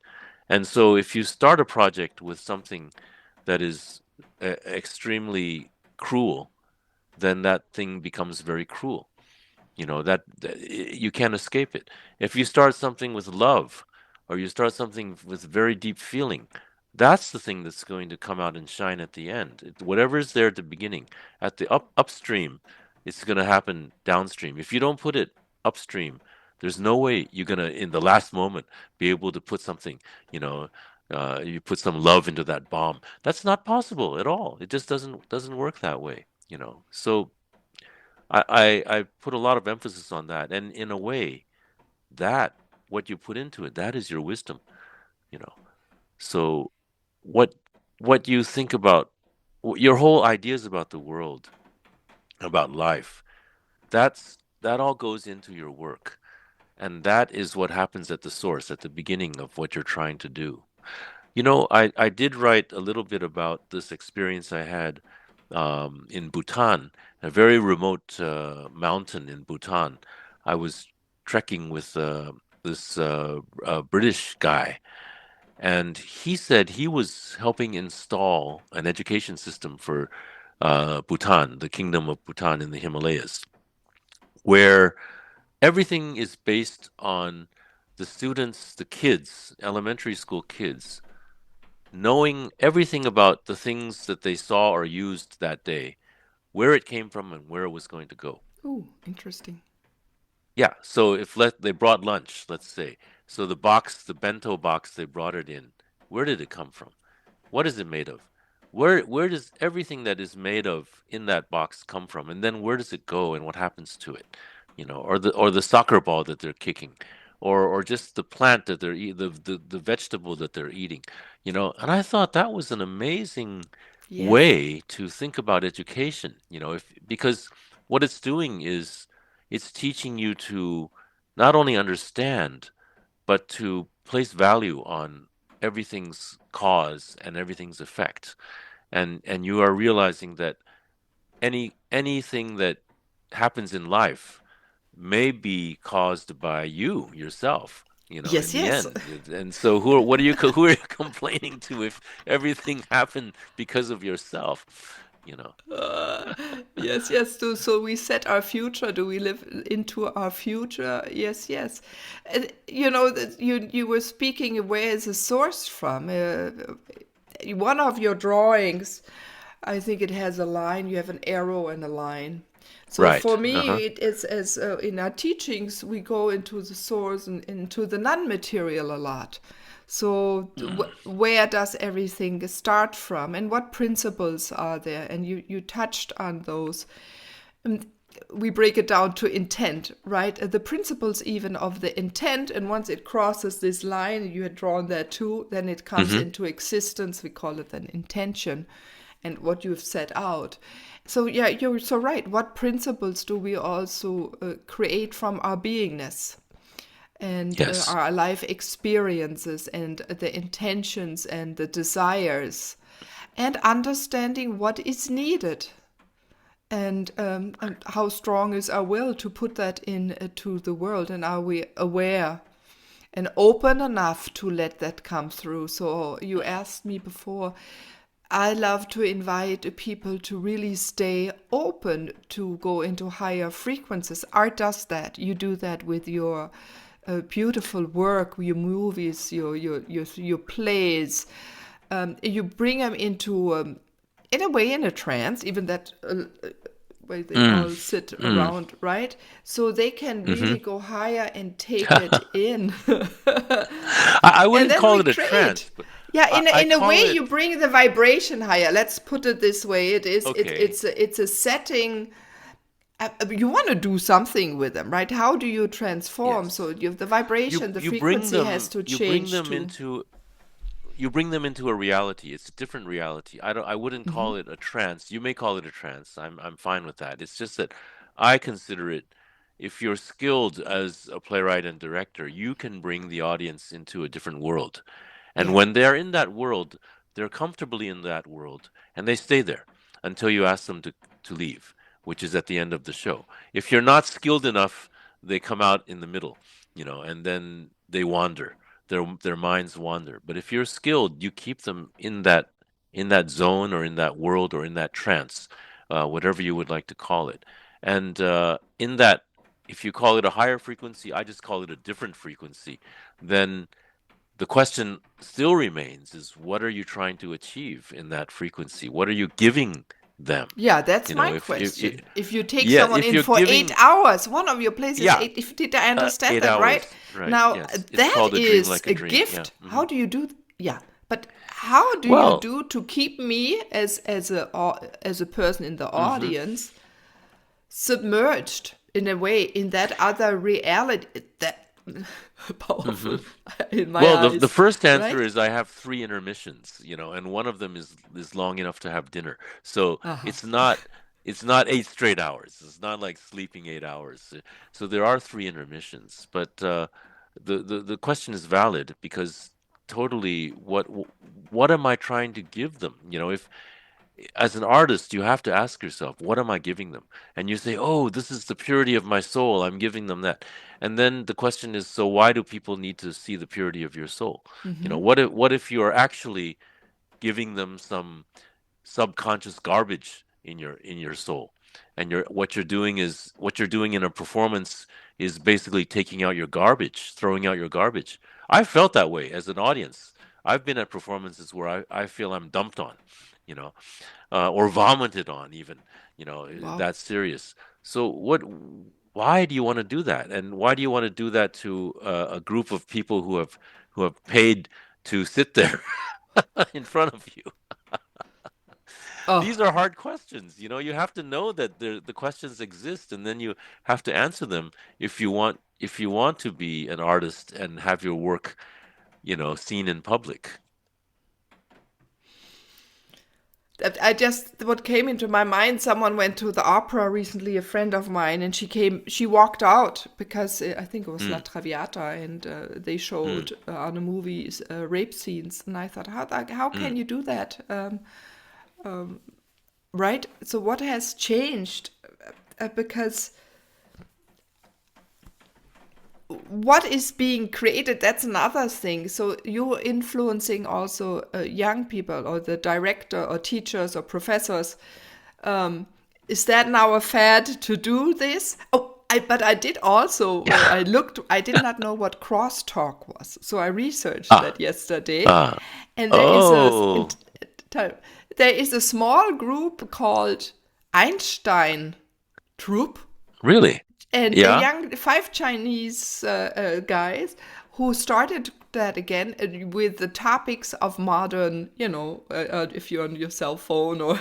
And so if you start a project with something that is extremely cruel, then that thing becomes very cruel. You can't escape it. If you start something with love, or you start something with very deep feeling, that's the thing that's going to come out and shine at the end. Whatever is there at the beginning, at the upstream, it's going to happen downstream. If you don't put it upstream, there's no way you're going to, in the last moment, be able to put something, you put some love into that bomb. That's not possible at all. It just doesn't work that way. So I put a lot of emphasis on that, and in a way, that what you put into it, that is your wisdom, you know. So what what you think about, your whole ideas about the world, about life, that all goes into your work, and that is what happens at the source, at the beginning of what you're trying to do. I did write a little bit about this experience I had in Bhutan, a very remote mountain in Bhutan. I was trekking with this British guy, and he said he was helping install an education system for Bhutan, the kingdom of Bhutan in the Himalayas, where everything is based on the students, the kids, elementary school kids, knowing everything about the things that they saw or used that day, where it came from and where it was going to go. Oh, interesting. Yeah, so if they brought lunch, let's say, so the bento box they brought it in, where did it come from? What is it made of? Where does everything that is made of in that box come from? And then where does it go and what happens to it? Or the soccer ball that they're kicking, or just the plant that they're the vegetable that they're eating. And I thought that was an amazing Yes. way to think about education, if because what it's doing is it's teaching you to not only understand, but to place value on everything's cause and everything's effect. And you are realizing that anything that happens in life may be caused by you yourself, in Yes, the yes. end. And so who are you complaining to if everything happened because of yourself, you know? Uh, yes, yes. So we set our future. Do we live into our future? Yes, yes. And, you were speaking. Where is the source from? One of your drawings, I think it has a line. You have an arrow and a line. So Right. for me, Uh-huh. it is as in our teachings, we go into the source and into the non-material a lot. So Mm. where does everything start from, and what principles are there? And you touched on those. And we break it down to intent, right? The principles even of the intent, and once it crosses this line, you had drawn that too, then it comes Mm-hmm. into existence. We call it an intention, and what you've set out. So yeah, you're so right. What principles do we also create from our beingness? and Yes. our life experiences and the intentions and the desires, and understanding what is needed, and how strong is our will to put that into the world, and are we aware and open enough to let that come through. So you asked me before, I love to invite people to really stay open to go into higher frequencies. Art does that. You do that with your beautiful work, your movies, your plays. You bring them into, in a way, in a trance, even that where they all sit around, right? So they can really go higher and take it in. I And wouldn't then call we it a create. trance, but Yeah, I in a call way, it you bring the vibration higher. Let's put it this way: okay. it's a setting. You want to do something with them, right? How do you transform? So Yes. you have the vibration, the You bring frequency has them to change too. you bring them into a reality. It's a different reality. I wouldn't call it a trance. You may call it a trance. I'm fine with that. It's just that I consider it, if you're skilled as a playwright and director, you can bring the audience into a different world. And Yeah, when they're in that world, they're comfortably in that world and they stay there until you ask them to leave, which is at the end of the show. If you're not skilled enough, they come out in the middle, and then they wander. Their minds wander. But if you're skilled, you keep them in that zone or in that world or in that trance, whatever you would like to call it. And in that, if you call it a higher frequency, I just call it a different frequency, then the question still remains, is what are you trying to achieve in that frequency? What are you giving them? yeah, that's my If question. If you take yeah, someone if in you're for 8 giving, hours, one of your places yeah, 8. If did I understand 8 that right? hours, right? Now Yes, it's that called a dream is like a a dream. Yeah. gift. How do you do? Yeah, but how do you Well, do to keep me as a person in the hmm audience submerged in a way in that other reality that hmm powerful in my Well, the eyes, first answer right? is I have three intermissions, and one of them is long enough to have dinner. So Uh-huh. it's not 8 straight hours. It's not like sleeping 8 hours. So there are three intermissions. But the question is valid because totally what am I trying to give them? If as an artist, you have to ask yourself, what am I giving them? And you say, oh, this is the purity of my soul. I'm giving them that. And then the question is, so why do people need to see the purity of your soul? What if you are actually giving them some subconscious garbage in your soul, and what you're doing in a performance is basically taking out your garbage, throwing out your garbage. I felt that way as an audience. I've been at performances where I feel I'm dumped on, you know or vomited on even, Wow. that's serious. So why do you want to do that? And why do you want to do that to a group of people who have paid to sit there in front of you? Oh, These are hard questions. You have to know that the questions exist, and then you have to answer them if you want to be an artist and have your work, seen in public. I just, what came into my mind, someone went to the opera recently, a friend of mine, and she walked out because I think it was La Mm, Traviata, and they mm, showed on the movies rape scenes. And I thought, how can mm. you do that? Right? So what has changed? Because what is being created, that's another thing. So you're influencing also young people or the director or teachers or professors. Is that now a fad to do this? But I did also, Yeah. I did not know what crosstalk was. So I researched Ah, that yesterday. ah. And Oh, there is a small group called Einstein Troupe, really? and the Yeah. young 5 Chinese guys who started that again with the topics of modern, if you're on your cell phone or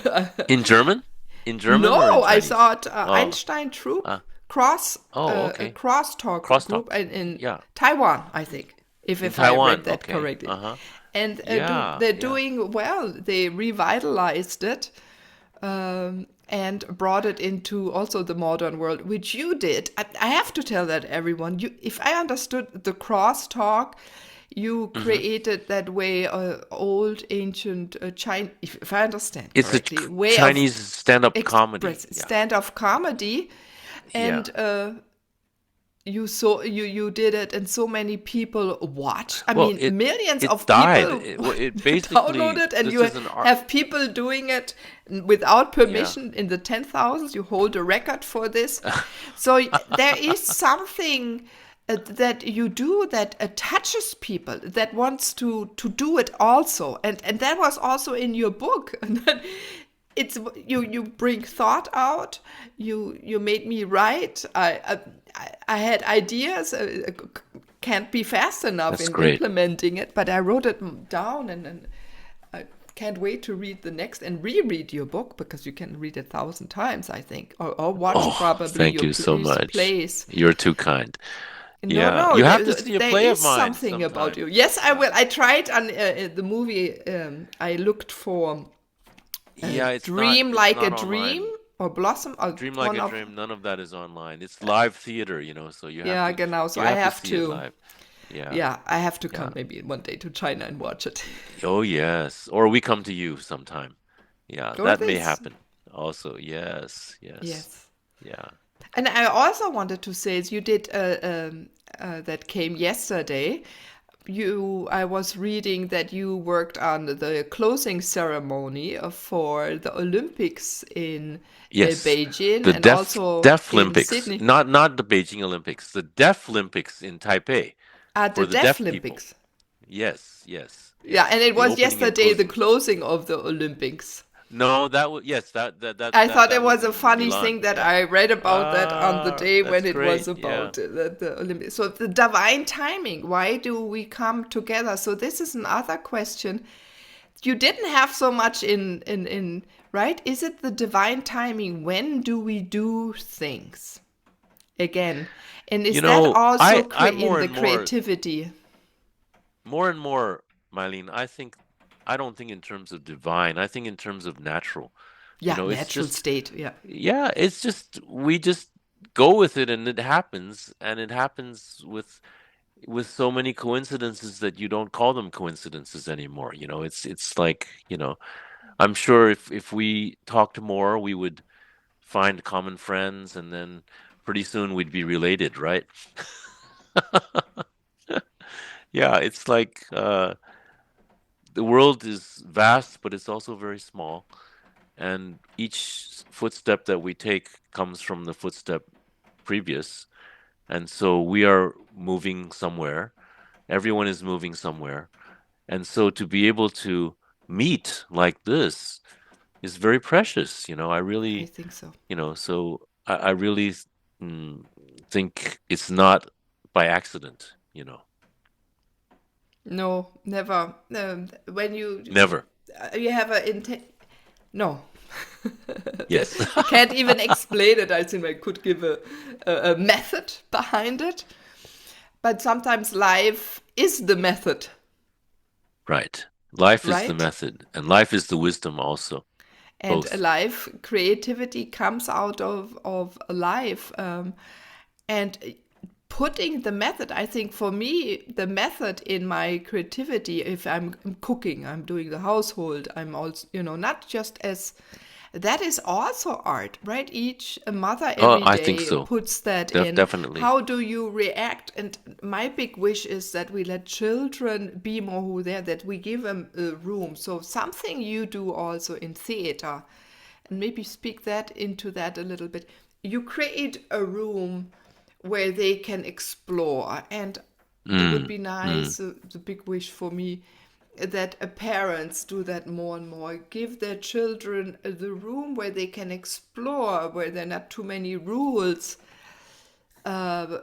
In German? In German or in no, I Chinese? thought Oh, Einstein Troop ah. cross Oh, a okay. crosstalk group Crosstalk. in Yeah. Taiwan, I think, In if I read Taiwan. that Okay. correctly, Uh-huh. and Yeah, they're yeah. doing well. They revitalized it. Um, and brought it into also the modern world, which you did. I have to tell that everyone, if I understood the crosstalk, you Hmm. created that way, old ancient Chinese, if I understand It's a correctly, way of Chinese stand-up comedy. express Yeah. stand-up comedy, Yeah. and you did it, and so many people watched. I Well, mean, millions it of died. people It basically, downloaded, and this you is an art. have people doing it without Yeah. permission in the 10,000s. You hold a record for this, so there is something that you do that touches people, that wants to do it also, and that was also in your book. It's you bring thought out. You made me write. I had ideas. Can't be fast enough That's in great. implementing it, but I wrote it down, and I can't wait to read the next and reread your book, because you can read it 1,000 times, I think, or watch Oh, probably thank your you so much. plays. You're too kind. No, Yeah, no, you have to see a there play of is mine something about sometime. you. Yes, I Yeah. will. I tried on the movie. I looked for Yeah, Dream it's Like a not Dream online. or Blossom, or Dream Like one a of. Dream, none of that is online. It's live theater, so Yeah, genau. So you I have to have see it to. live. Yeah. Yeah, I have to Yeah. come maybe one day to China and watch it. Oh, yes. Or we come to you sometime. Yeah, Or that may this. happen also. Yes, yes. Yes. Yeah. And I also wanted to say, is you did that came yesterday. I was reading that you worked on the closing ceremony for the Olympics in Yes. Beijing, The and also Deaf in Olympics, Sydney not the Beijing Olympics, the Deaf Olympics in Taipei at the for the Deaf deaf people. Olympics. Yes, yes, Yeah, and yes. it The was opening and yesterday the closing. closing of the Olympics. No, that was yes, I thought it that was was a in funny Milan. thing that Yeah. I read about that on the Ah, day when that's it was great. Yeah. about the Olympics. So the divine timing, why do we come together? So this is another question. You didn't have so much in right? Is it the divine timing? When do we do things again? And is that also I in the creativity? more and more, Mylene, I don't think in terms of divine. I think in terms of natural. Yeah, It's natural just state. Yeah, yeah, it's just we just go with it and it happens with so many coincidences that you don't call them coincidences anymore. It's like, I'm sure if we talked more, we would find common friends, and then pretty soon we'd be related, right? Yeah, it's like the world is vast, but it's also very small, and each footstep that we take comes from the footstep previous, and so we are moving somewhere. Everyone is moving somewhere, and so to be able to meet like this is very precious. I I really, think so. so I really mm, think it's not by accident. No, never. When Never. you have a intent. No. Yes. I can't even explain it. I think I could give a method behind it. But sometimes life is the method, Right. Life is the right? method, and life is the wisdom also. And Both. life, creativity comes out of life. And putting the method, I think for me, the method in my creativity, if I'm cooking, I'm doing the household, I'm also, not just as, that is also art, right? Each mother Oh, every I think day so. puts that in. Definitely. How do you react? And my big wish is that we let children be more who they are, that we give them a room. So something you do also in theater, and maybe speak that into that a little bit. You create a room where they can explore, and it would Mm, be mm. nice, the big wish for me, that parents do that more and more, give their children the room where they can explore, where there are not too many rules, uh,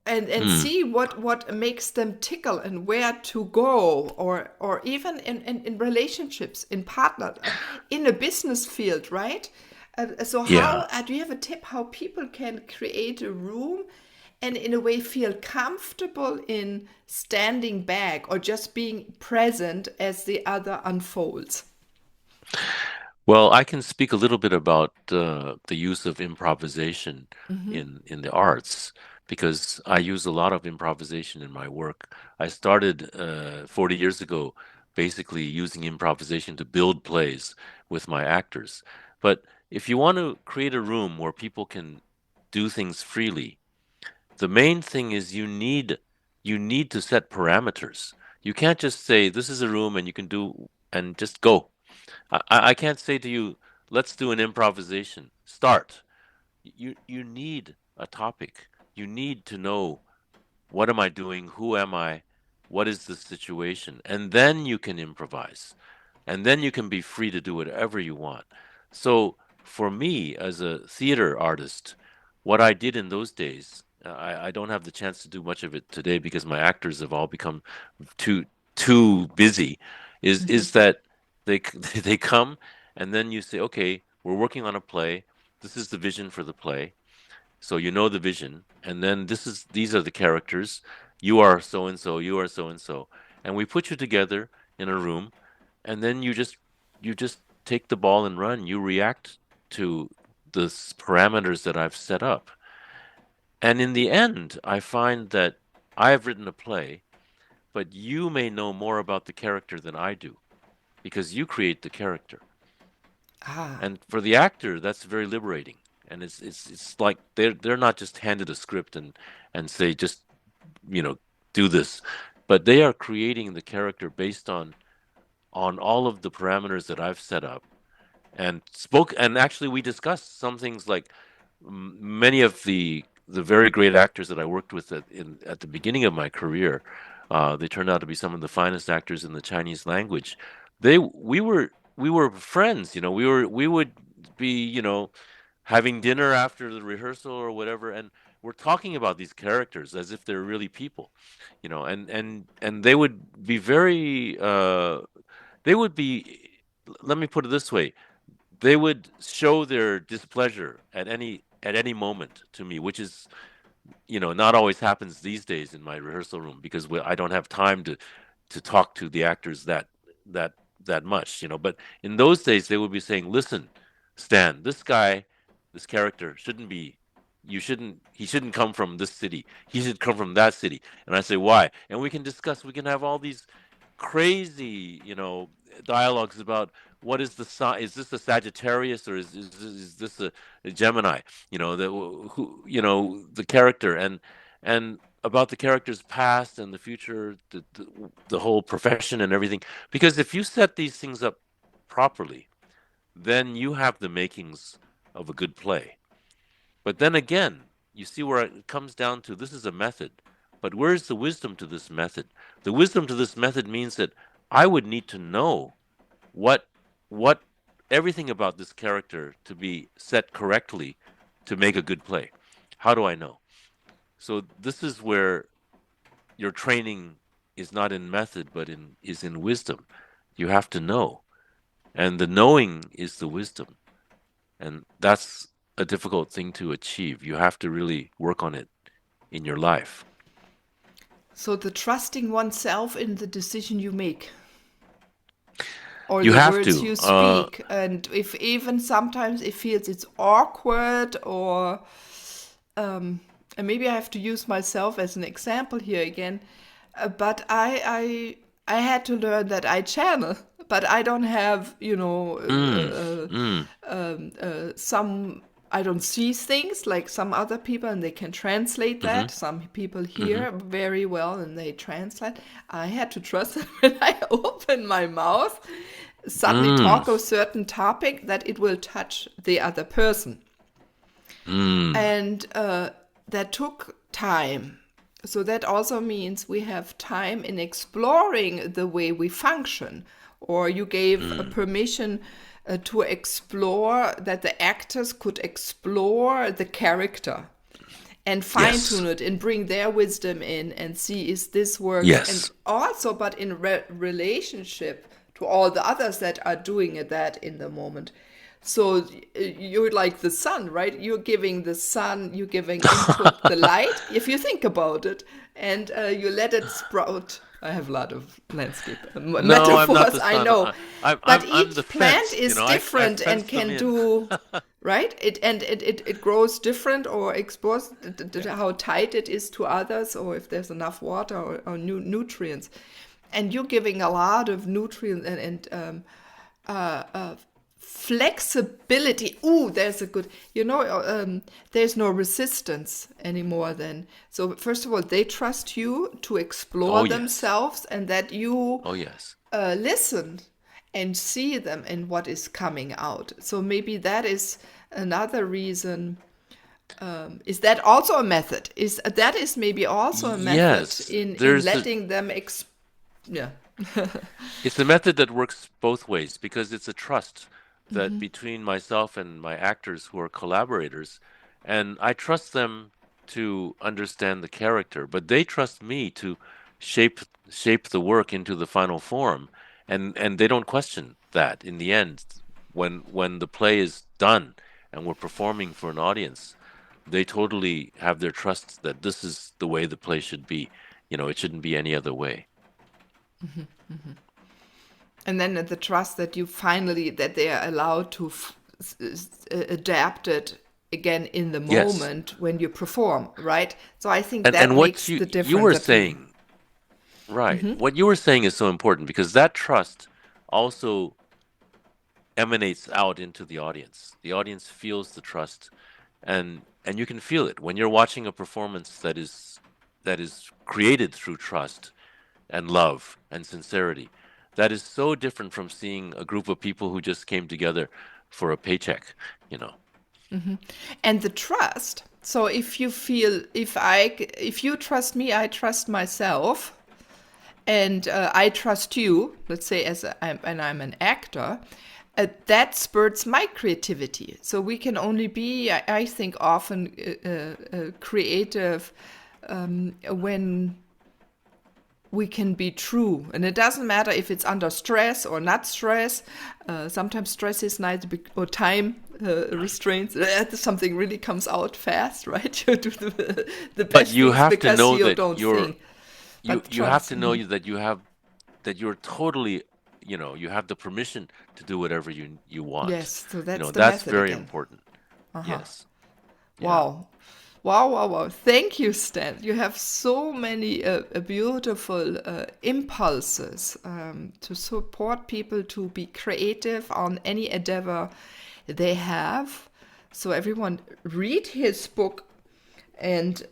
and Mm. see what makes them tickle and where to go, or even in relationships, in partner, in a business field, right? So Yeah. how do you have a tip how people can create a room and in a way feel comfortable in standing back or just being present as the other unfolds? Well, I can speak a little bit about the use of improvisation Mm-hmm. in the arts because I use a lot of improvisation in my work. I started 40 years ago basically using improvisation to build plays with my actors. But if you want to create a room where people can do things freely, the main thing is you need to set parameters. You can't just say this is a room and you can do and just go. I can't say to you, let's do an improvisation. Start. You need a topic. You need to know what am I doing? Who am I? What is the situation? And then you can improvise. And then you can be free to do whatever you want. So for me as a theater artist, what I did in those days, I don't have the chance to do much of it today because my actors have all become too too busy, Mm-hmm. is that they they come and then you say, okay, we're working on a play. This is the vision for the play. So you know the vision, and then these are the characters. You are so and so, you are so and so, and we put you together in a room, and then you just take the ball and run. You react to the parameters that I've set up, and in the end, I find that I have written a play, but you may know more about the character than I do because you create the character. Ah. And for the actor, that's very liberating. And it's like they're not just handed a script and say just you know do this, but they are creating the character based on all of the parameters that I've set up and actually we discussed some things like many of the very great actors that I worked with at the beginning of my career. They turned out to be some of the finest actors in the Chinese language. We were friends, we would be, having dinner after the rehearsal or whatever, and we're talking about these characters as if they're really people, and they would be they would be, let me put it this way, they would show their displeasure at any moment to me, which is not always happens these days in my rehearsal room because I don't have time to talk to the actors that that much. But in those days, they would be saying, "Listen, Stan, this guy, this character shouldn't be. He shouldn't come from this city. He should come from that city." And I say, "Why?" And we can discuss. We can have all these crazy, dialogues about what is the sign. Is this a Sagittarius or is this a Gemini? The character and about the character's past and the future, the whole profession and everything. Because if you set these things up properly, then you have the makings of a good play. But then again, you see where it comes down to this is a method. But where's the wisdom to this method? The wisdom to this method means that I would need to know what what everything about this character to be set correctly to make a good play. How do I know? So this is where your training is not in method but is in wisdom. You have to know. And the knowing is the wisdom. And that's a difficult thing to achieve. You have to really work on it in your life. So the trusting oneself in the decision you make or You the have words to. you speak. And if even sometimes it feels it's awkward or and maybe I have to use myself as an example here again. But I had to learn that I channel, but I don't have Mm, mm, some. I don't see things like some other people, and they can translate mm-hmm, that. Some people mm-hmm, hear very well, and they translate. I had to trust that when I open my mouth, suddenly mm, talk a certain topic, that it will touch the other person. mm, And that took time. So that also means we have time in exploring the way we function. Or you gave a mm. permission to explore, that the actors could explore the character and fine Yes. tune it and bring their wisdom in and see is this works. And Yes. also, but in relationship to all the others that are doing that in the moment. So you're like the sun, right? You're giving the sun, you're giving input the light, if you think about it, and you let it sprout I have a lot of landscape No, I'm not metaphors, the I sun. know. I'm But I'm the each plant fence. is I different and fence them can in. do, right? It grows different or exposed, Yeah. how tight it is to others, or if there's enough water or nutrients. And you're giving a lot of nutrients and uh, uh, flexibility. Ooh, there's a good, there's no resistance anymore then. So first of all, they trust you to explore Oh yes. themselves, and that you Oh yes. listen and see them and what is coming out. So maybe that is another reason. Is that also a method? Is maybe also a method Yes. in There's a letting them yeah. It's a method that works both ways because it's a trust that between myself and my actors who are collaborators, and I trust them to understand the character, but they trust me to shape shape the work into the final form, and they don't question that in the end when the play is done and we're performing for an audience. They totally have their trust that this is the way the play should be. It shouldn't be any other way. And then the trust that you finally that they are allowed to adapt it again in the Yes. moment when you perform, right? So I think And that what makes you the you difference were that we. saying, right? What you were saying is so important because that trust also emanates out into the audience. The audience feels the trust, and you can feel it when you're watching a performance that is created through trust and love and sincerity. That is so different from seeing a group of people who just came together for a paycheck, you know. And the trust, so if you feel, if you trust me, I trust myself, and I trust you, let's say, and I'm an actor, that spurts my creativity. So we can only be, I think, often creative when we can be true. And it doesn't matter if it's under stress or not stress. Sometimes stress is nice, or time restraints. Something really comes out fast, right? You do the But best you things have to because know you that don't you're think. you But you have trust. to know that you're totally, you have the permission to do whatever you want. Yes, so that's the That's method very again. important. Yes. Yeah. Wow. Wow, wow, wow. Thank you, Stan. You have so many beautiful impulses to support people to be creative on any endeavor they have. So, everyone, read his book, and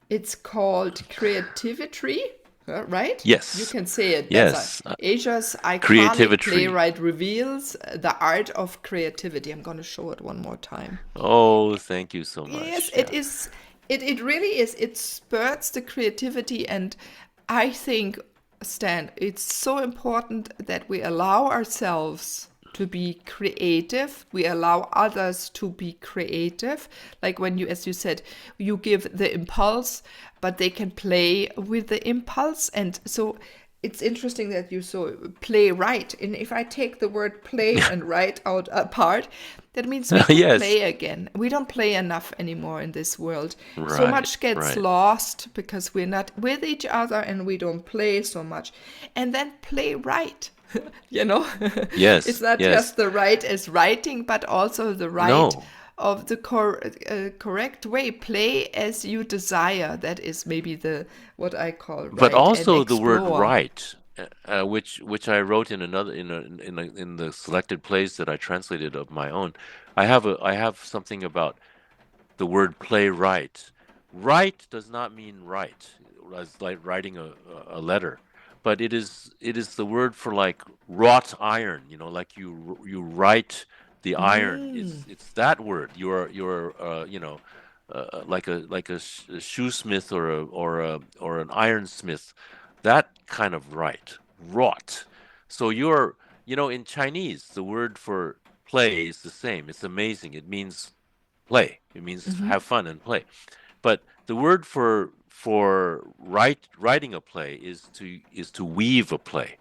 it's called CreativiTry, right? You Yes. can say it better. Yes. Asia's iconic CreativiTry. playwright reveals the art of creativity. I'm going to show it one more time. Oh, thank you so Yes, much. it Yeah. is. It really is. It spurts the creativity, and I think, Stan, it's so important that we allow ourselves to be creative. We allow others to be creative. Like when you, as you said, you give the impulse, but they can play with the impulse, and so it's interesting that you so play right. And if I take the word play and write out apart, that means we can Yes. play again. We don't play enough anymore in this world. So Right. much gets Right. lost because we're not with each other and we don't play so much. And then play right. It's Yes. not Yes. just the right as writing, but also the right No. of the correct way. Play as you desire. That is maybe the what I call But right, and also the word explore. right, which I wrote in another in the selected plays that I translated of my own. I have something about the word playwright. Right does not mean right, as like writing a letter, but it is the word for like wrought iron. Like you write the iron. It's that word. You're like a shoesmith or an ironsmith. That kind of wrought. So in Chinese, the word for play is the same. It's amazing. It means play. It means have fun and play. But the word for writing a play is to weave a play.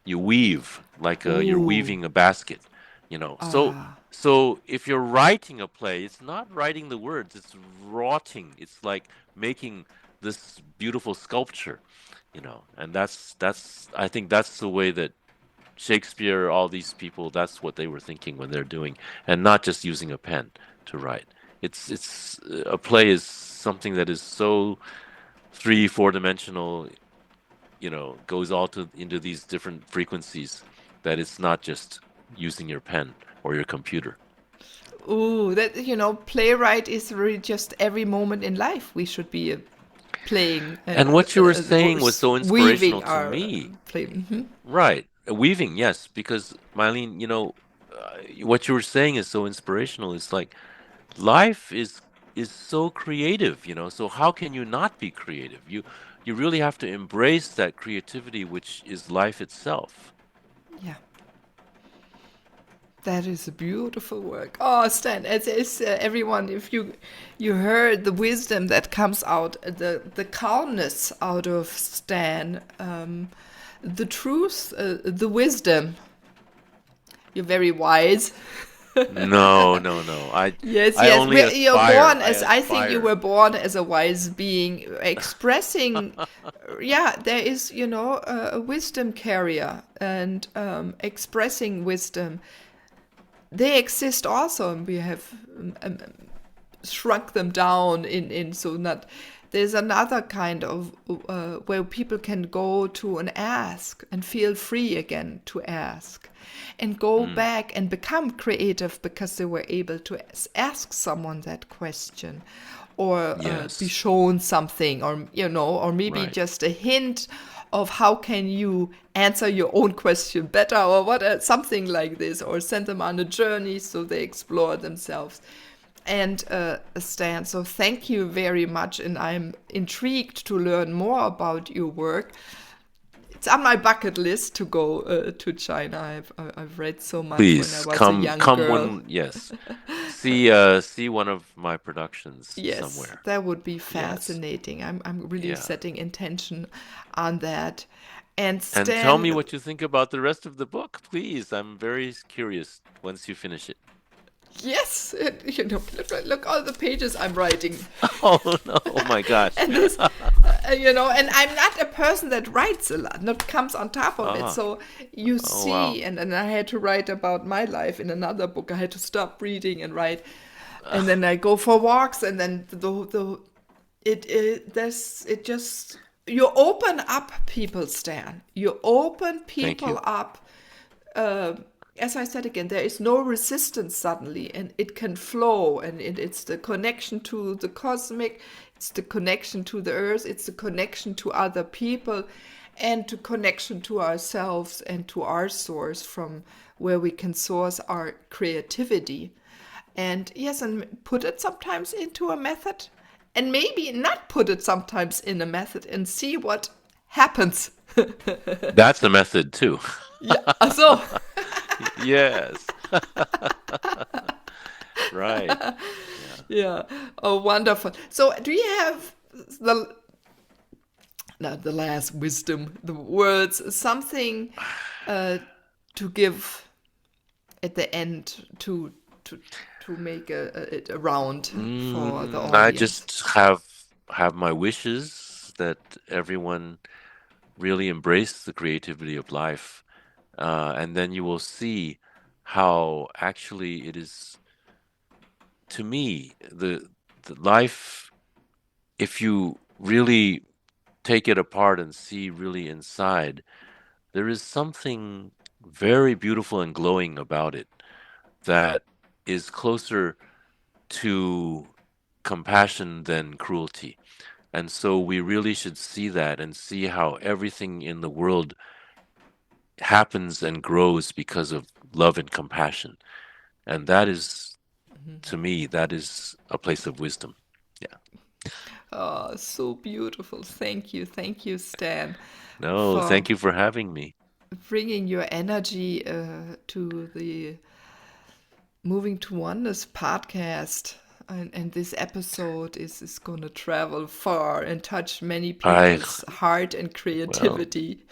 You weave like you're Ooh. weaving a basket. So if you're writing a play, it's not writing the words, it's wroughting. It's like making this beautiful sculpture. And that's I think that's the way that Shakespeare, all these people, that's what they were thinking when they're doing, and not just using a pen to write. It's a play is something that is so three, four-dimensional, goes all into these different frequencies that it's not just using your pen or your computer. Ooh, that playwright is really just every moment in life we should be playing And and what you were saying was so inspirational weaving to our me. play. Right. Weaving, yes, because Mylene, what you were saying is so inspirational. It's like life is so creative, so how can you not be creative? You really have to embrace that creativity, which is life itself. Yeah, that is a beautiful work. Oh, Stan, as is everyone, if you heard the wisdom that comes out, the calmness out of Stan, the truth, the wisdom. You're very wise. No, no, no. I Yes, I yes. only You're aspire. born I as I think you aspire. were born as a wise being, expressing. Yeah, there is a wisdom carrier and expressing wisdom. They exist also, and we have shrunk them down in so not. There's another kind of where people can go to and ask and feel free again to ask and go Mm, back and become creative because they were able to ask someone that question or be yes, shown something or or maybe right. just a hint of how can you answer your own question better or what something like this or send them on a journey so they explore themselves and Stan. So thank you very much, and I'm intrigued to learn more about your work. It's on my bucket list to go to China. I've read so much when I Please was a young come girl. when yes. See one of my productions Yes, somewhere. that would be Yes. fascinating. I'm really Yeah. setting intention on that. And And tell me Stan, what you think about the rest of the book, please. I'm very curious once you finish it. yes, look all the pages I'm writing. Oh no, oh my gosh. And this and I'm not a person that writes a lot, not comes on top of it. Ah, So you oh wow. see, and I had to write about my life in another book. I had to stop reading and write, and Ah, then I go for walks, and then the it just you open up people, Stan. You open thank people you. up. uh, as I said again, there is no resistance suddenly, and it can flow. And it's the connection to the cosmic, it's the connection to the earth, it's the connection to other people, and to connection to ourselves and to our source from where we can source our creativity. And yes, and put it sometimes into a method, and maybe not put it sometimes in a method and see what happens. That's the method too. Yeah, so Yes. Right. Yeah. yeah. Oh, wonderful. So, do you have the the last wisdom, the words, something to give at the end to to make it a round for the I audience? just have my wishes that everyone really embrace the creativity of life, and then you will see how actually it is. To me, the life, if you really take it apart and see really inside, there is something very beautiful and glowing about it that is closer to compassion than cruelty. And so we really should see that and see how everything in the world happens and grows because of love and compassion. And that is, to me, that is a place of wisdom. Yeah. Oh, so beautiful. Thank you, Stan, No, for thank you for having me. bringing your energy to the Moving to Oneness podcast. And this episode is going to travel far and touch many I, people's heart and well, creativity.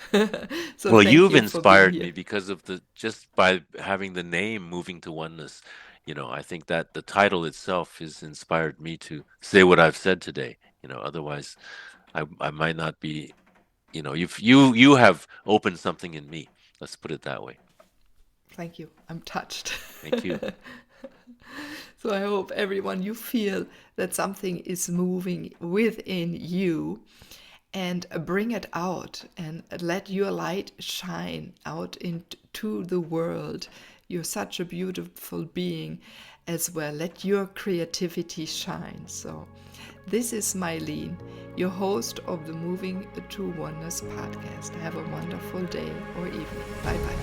So well, thank you've you for being inspired here. me because of just by having the name Moving to Oneness. I think that the title itself has inspired me to say what I've said today. Otherwise I might not be you know, you have opened something in me. Let's put it that way. Thank you. I'm touched. Thank you. So I hope everyone, you feel that something is moving within you, and bring it out and let your light shine out into the world. You're such a beautiful being as well. Let your creativity shine. So this is Mylene, your host of the Moving to Oneness podcast. Have a wonderful day or evening. Bye bye.